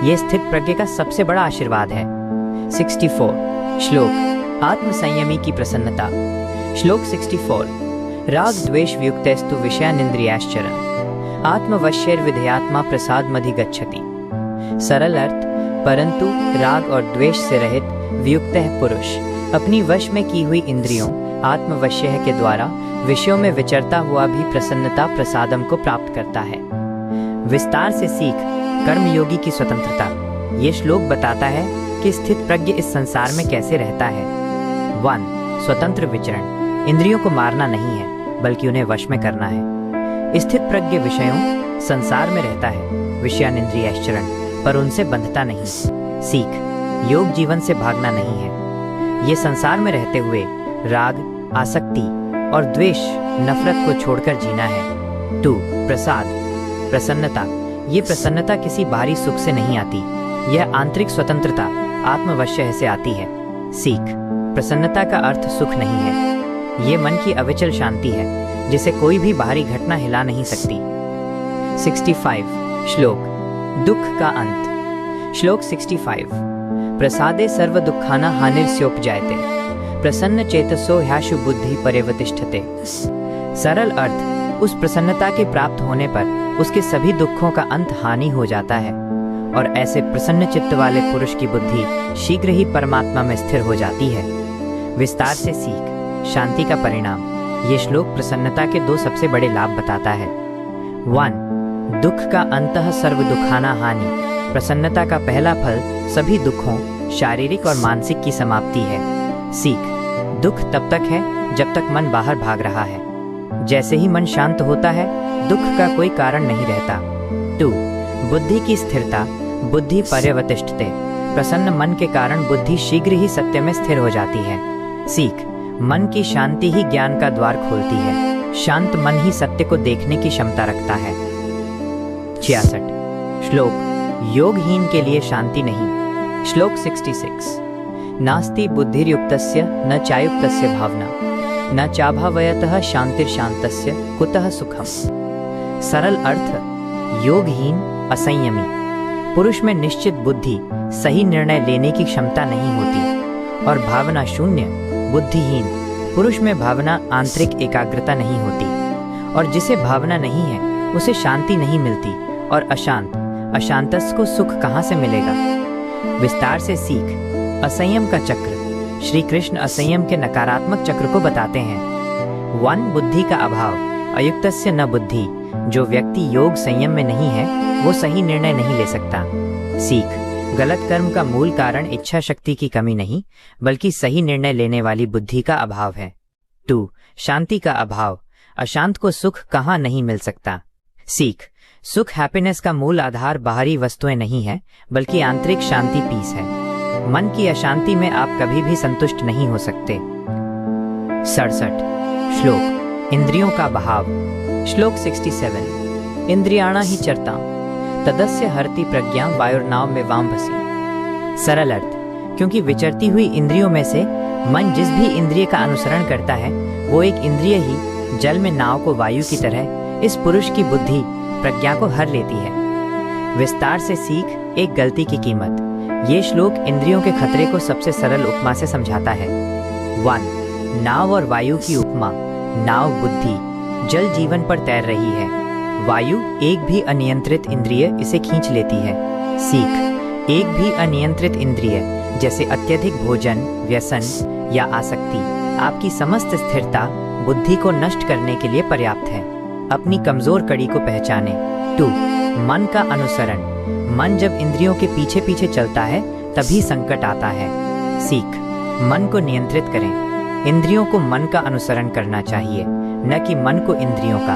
Speaker 1: ये स्थित प्रज्ञ का सबसे बड़ा आशीर्वाद है। 64 श्लोक, आत्म संयमी की प्रसन्नता। श्लोक 64। राग द्वेष वियुक्तस्तु विषयानिंद्रियाश्चरन्, आत्मवश्यैर्विधेयात्मा प्रसादमधिगच्छति। सरल अर्थ, परंतु राग और द्वेष से रहित वियुक्त पुरुष अपनी वश में की हुई इंद्रियों आत्मवश्य के द्वारा विषयों में विचरता हुआ भी प्रसन्नता प्रसादम को प्राप्त करता है। विस्तार से सीख कर्मयोगी की स्वतंत्रता। ये श्लोक बताता है कि स्थित प्रज्ञ इस संसार में कैसे रहता है। 1. स्वतंत्र विचरण। इंद्रियों को मारना नहीं है बल्कि उन्हें वश में करना है। स्थित प्रज्ञ विषयों संसार में रहता है, विषयानिंद्रियाश्चरण, पर उनसे बंधता नहीं। सीख योग जीवन से भागना नहीं है। ये संसार में रहते हुए राग, आसक्ति और द्वेष, नफरत को छोड़कर जीना है। 2. प्रसाद। प्रसन्नता। ये प्रसन्नता किसी बाहरी सुख से नहीं आती, यह आंतरिक स्वतंत्रता आत्मवश्य से आती है। सीख प्रसन्नता का अर्थ सुख नहीं है, ये मन की अविचल शांति है जिसे कोई भी बाहरी घटना हिला नहीं सकती। 65. श्लोक दुख का अंत। श्लोक 65। प्रसादे सर्व दुखाना हानिर्स्योपजायते, प्रसन्न चेतसो ह्याशु बुद्धि परेवतिष्ठते। सरल अर्थ, उस प्रसन्नता के प्राप्त होने पर उसके सभी दुखों का अंत हानि हो जाता है और ऐसे प्रसन्न चित्त वाले पुरुष की बुद्धि शीघ्र ही परमात्मा में स्थिर हो जाती है। विस्तार से सीख शांति का परिणाम। ये श्लोक प्रसन्नता के 2 सबसे बड़े लाभ बताता है। 1. दुख का अंतः सर्व दुखाना हानि। प्रसन्नता का पहला फल सभी दुखों, शारीरिक और मानसिक की समाप्ति है। सीख दुख तब तक है जब तक मन बाहर भाग रहा है। जैसे ही मन शांत होता है, दुख का कोई कारण नहीं रहता। 2. बुद्धि की स्थिरता। बुद्धि पर्यवतिष्ठते। प्रसन्न मन के कारण बुद्धि शीघ्र ही सत्य में स्थिर हो जाती है। सीख मन की शांति ही ज्ञान का द्वार खोलती है। शांत मन ही सत्य को देखने की क्षमता रखता है। 66. श्लोक योगहीन के लिए शांति नहीं। श्लोक 66। नास्ति बुद्धिर्युक्तस्य न चायुक्तस्य भावना, न चाभावयतः शांतिर्शांतस्य कुतः सुखम। सरल अर्थ, योगहीन, असंयमी पुरुष में निश्चित बुद्धि, सही निर्णय लेने की क्षमता नहीं होती, और भावना शून्य, बुद्धिहीन पुरुष में भावना, आंतरिक एकाग्रता नहीं होती, और जिसे भावना नहीं है उसे शांति नहीं मिलती, और अशांतस को सुख कहाँ से मिलेगा। विस्तार से सीख असंयम का चक्र। श्री कृष्ण असंयम के नकारात्मक चक्र को बताते हैं। 1. बुद्धि का अभाव। अयुक्तस्य न बुद्धि। जो व्यक्ति योग संयम में नहीं है वो सही निर्णय नहीं ले सकता। सीख गलत कर्म का मूल कारण इच्छा शक्ति की कमी नहीं बल्कि सही निर्णय लेने वाली बुद्धि का अभाव है। 2. शांति का अभाव। अशांत को सुख कहाँ नहीं मिल सकता। सीख सुख, हैप्पीनेस का मूल आधार बाहरी वस्तुएं नहीं है बल्कि आंतरिक शांति, पीस है। मन की अशांति में आप कभी भी संतुष्ट नहीं हो सकते। 67. श्लोक इंद्रियों का बहाव। श्लोक 67। इंद्रियाणा ही चरता तदस्य हरति प्रज्ञा वायुर्नाव में वामभसी। सरल अर्थ, क्योंकि विचरती हुई इंद्रियों में से मन जिस भी इंद्रिय का अनुसरण करता है वो एक इंद्रिय ही जल में नाव को वायु की तरह इस पुरुष की बुद्धि प्रज्ञा को हर लेती है। विस्तार से सीख एक गलती की कीमत। ये श्लोक इंद्रियों के खतरे को सबसे सरल उपमा से समझाता है। 1. नाव और वायु की उपमा। नाव बुद्धि, जल जीवन पर तैर रही है। वायु एक भी अनियंत्रित इंद्रिय इसे खींच लेती है। सीख एक भी अनियंत्रित इंद्रिय जैसे अत्यधिक भोजन, व्यसन या आसक्ति आपकी समस्त स्थिरता, बुद्धि को नष्ट करने के लिए पर्याप्त है। अपनी कमजोर कड़ी को पहचाने। 2. मन का अनुसरण। मन जब इंद्रियों के पीछे पीछे चलता है तभी संकट आता है। सीख मन को नियंत्रित करें। इंद्रियों को मन का अनुसरण करना चाहिए, न कि मन को इंद्रियों का।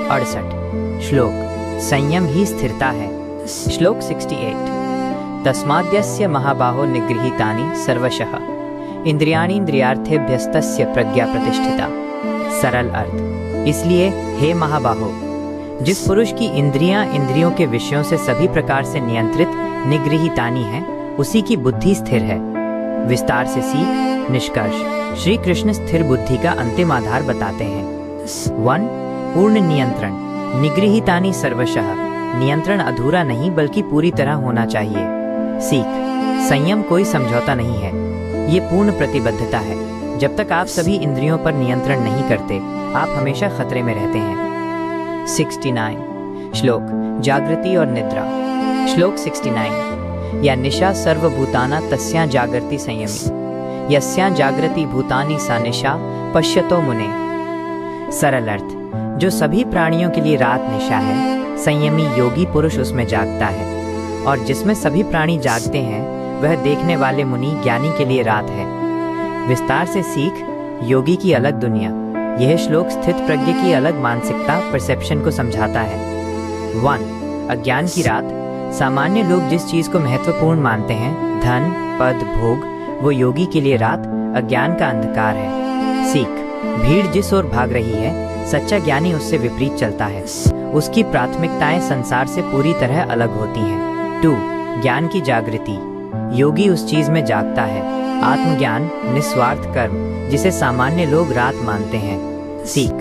Speaker 1: 68. श्लोक संयम ही स्थिरता है। श्लोक 68। तस्माद्यस्य महाबाहो निगृहीतानि सर्वशः इंद्रियाणीन्द्रियार्थेभ्यस्तस्य प्रज्ञा प्रतिष्ठिता। सरल अर्थ, इसलिए हे महाबाहो, जिस पुरुष की इंद्रियां इंद्रियों के विषयों से सभी प्रकार से नियंत्रित, निगृहीतानि है, उसी की बुद्धि स्थिर है। विस्तार से सीख निष्कर्ष। श्री कृष्ण स्थिर बुद्धि का अंतिम आधार बताते हैं। 1. पूर्ण नियंत्रण। निगृहीतानि सर्वशः। नियंत्रण अधूरा नहीं बल्कि पूरी तरह होना चाहिए। सीख संयम कोई समझौता नहीं है, ये पूर्ण प्रतिबद्धता है। जब तक आप सभी इंद्रियों पर नियंत्रण नहीं करते, आप हमेशा खतरे में रहते हैं। 69. श्लोक जागृति और निद्रा। श्लोक 69। या निशा सर्वभूताना तस्या जागृति संयमी। यस्यां जागृति भूतानि सा निशा पश्यतो मुने। सरल अर्थ, जो सभी प्राणियों के लिए रात निशा है, संयमी योगी पुरुष उसमें जागता है, और जिसमें सभी प्राणी जागते हैं वह देखने वाले मुनि ज्ञानी के लिए रात है। विस्तार से सीख योगी की अलग दुनिया। यह श्लोक स्थित प्रज्ञ की अलग मानसिकता परसेप्शन को समझाता है। 1. अज्ञान की रात। सामान्य लोग जिस चीज को महत्वपूर्ण मानते हैं, धन, पद, भोग, वो योगी के लिए रात अज्ञान का अंधकार है। सीख, भीड़ जिस ओर भाग रही है, सच्चा ज्ञानी उससे विपरीत चलता है। उसकी प्राथमिकताएं संसार से पूरी तरह अलग होती हैं। 2. ज्ञान की जागृति। योगी उस चीज में जागता है, आत्मज्ञान, निस्वार्थ कर्म, जिसे सामान्य लोग रात मानते हैं। सीख,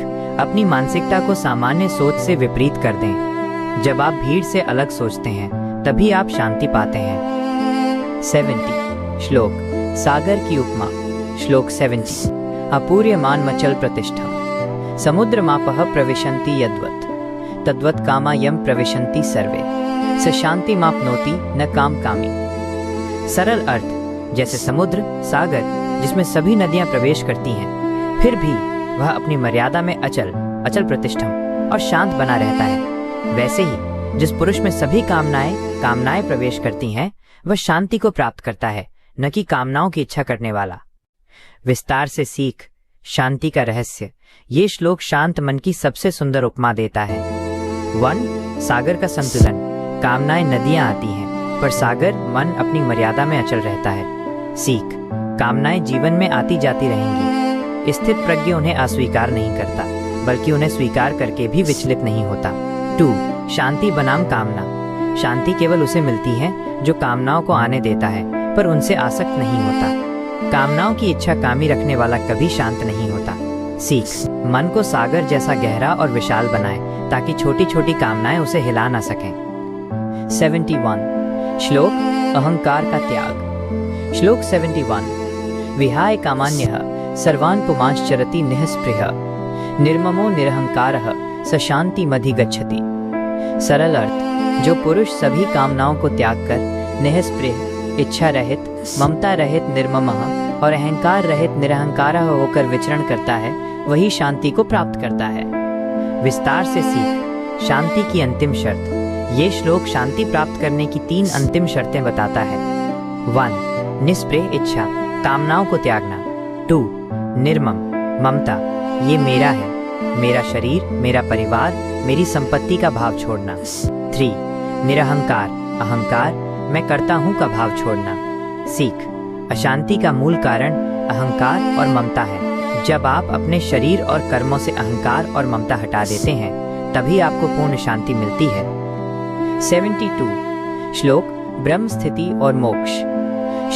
Speaker 1: अपनी मानसिकता को सामान्य सोच से विपरीत कर दें। जब आप भीड़ से अलग सोचते हैं तभी आप शांति पाते हैं। 70. श्लोक सागर की उपमा। श्लोक 70। अपूर्यमान मचल प्रतिष्ठा समुद्र मापह प्रविशन्ति यद्वत् तद्वत् कामा यम प्रविशन्ति सर्वे स शांति मापनोति न काम कामी। सरल अर्थ, जैसे समुद्र, सागर, जिसमें सभी नदियां प्रवेश करती हैं, फिर भी वह अपनी मर्यादा में अचल प्रतिष्ठम और शांत बना रहता है, वैसे ही जिस पुरुष में सभी कामनाएं प्रवेश करती हैं, वह शांति को प्राप्त करता है, न कि कामनाओं की इच्छा करने वाला। विस्तार से सीख शांति का रहस्य। ये श्लोक शांत मन की सबसे सुंदर उपमा देता है। 1. सागर का संतुलन। कामनाएं नदियां आती हैं, पर सागर मन अपनी मर्यादा में अचल रहता है। सीख, कामनाएं जीवन में आती जाती रहेंगी। स्थित प्रज्ञ उन्हें अस्वीकार नहीं करता, बल्कि उन्हें स्वीकार करके भी विचलित नहीं होता। 2. शांति बनाम कामना। शांति केवल उसे मिलती है जो कामनाओं को आने देता है, पर उनसे आसक्त नहीं होता। कामनाओं की इच्छा कामी रखने वाला कभी शांत नहीं होता। सीख, मन को सागर जैसा गहरा और विशाल बनाए, ताकि छोटी छोटी कामनाएं उसे हिला ना सकें। 71. श्लोक अहंकार का त्याग। श्लोक 71। विहाय कामान्यः सर्वान् पुमांश्चरति निःस्पृहः निर्ममो निरहंकारः स शान्तिमधिगच्छति। सरल अर्थ, जो पुरुष सभी कामनाओं को त्याग कर निःस्पृह, इच्छा रहित, ममता रहित निर्ममः और अहंकार रहित निरहंकारः होकर विचरण करता है, वही शांति को प्राप्त करता है। विस्तार से सीख शांति की अंतिम शर्त। ये श्लोक शांति प्राप्त करने की 3 अंतिम शर्तें बताता है। 1. निस्पृह इच्छा, कामनाओं को त्यागना। 2. निर्मम ममता, ये मेरा है, मेरा शरीर, मेरा परिवार, मेरी संपत्ति का भाव छोड़ना। 3. निरहंकार अहंकार, मैं करता हूँ का भाव छोड़ना। सीख, अशांति का मूल कारण अहंकार और ममता है। जब आप अपने शरीर और कर्मों से अहंकार और ममता हटा देते हैं, तभी आपको पूर्ण शांति मिलती है। 72. श्लोक ब्रह्म स्थिति और मोक्ष।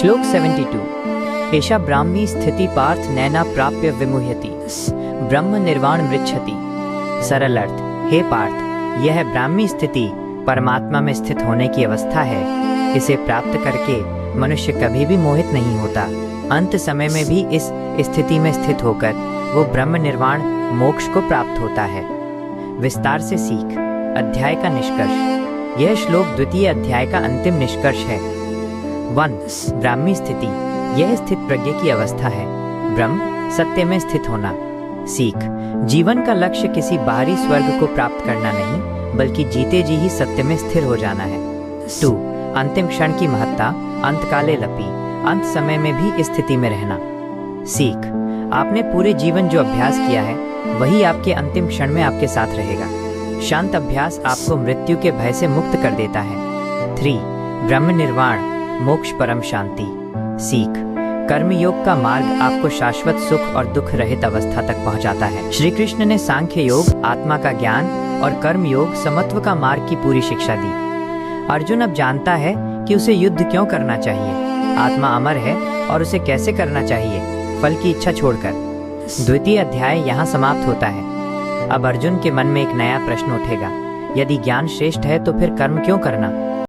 Speaker 1: श्लोक 72। एषा ब्राह्मी स्थिति पार्थ नैना प्राप्य विमुह्यति ब्रह्म निर्वाण मृच्छति। सरल अर्थ, हे पार्थ, यह ब्राह्मी स्थिति परमात्मा में स्थित होने की अवस्था है। इसे प्राप्त करके मनुष्य कभी भी मोहित नहीं होता। अंत समय में भी इस स्थिति में स्थित होकर वो ब्रह्म निर्वाण मोक्ष को प्राप्त होता है। विस्तार से सीख अध्याय का निष्कर्ष। यह श्लोक द्वितीय अध्याय का अंतिम निष्कर्ष है। 1. ब्राह्मी स्थिति, यह स्थित प्रज्ञ की अवस्था है। ब्रह्म सत्य में स्थित होना। सीख, जीवन का लक्ष्य किसी बाहरी स्वर्ग को प्राप्त करना नहीं, बल्कि जीते जी ही सत्य में स्थिर हो जाना है। 2. अंतिम क्षण की महत्ता, अंतकाले लपी, अंत समय में भी इस स्थिति में रहना। सीख, आपने पूरे जीवन जो अभ्यास किया है, वही आपके अंतिम क्षण में आपके साथ रहेगा। शांत अभ्यास आपको मृत्यु के भय से मुक्त कर देता है। 3. ब्रह्म निर्वाण मोक्ष परम शांति। सीख, कर्मयोग का मार्ग आपको शाश्वत सुख और दुख रहित अवस्था तक पहुंचाता है। श्री कृष्ण ने सांख्य योग, आत्मा का ज्ञान और कर्म योग, समत्व का मार्ग की पूरी शिक्षा दी। अर्जुन अब जानता है कि उसे युद्ध क्यों करना चाहिए, आत्मा अमर है और उसे कैसे करना चाहिए, फल की इच्छा छोड़कर। द्वितीय अध्याय यहाँ समाप्त होता है। अब अर्जुन के मन में एक नया प्रश्न उठेगा, यदि ज्ञान श्रेष्ठ है तो फिर कर्म क्यों करना।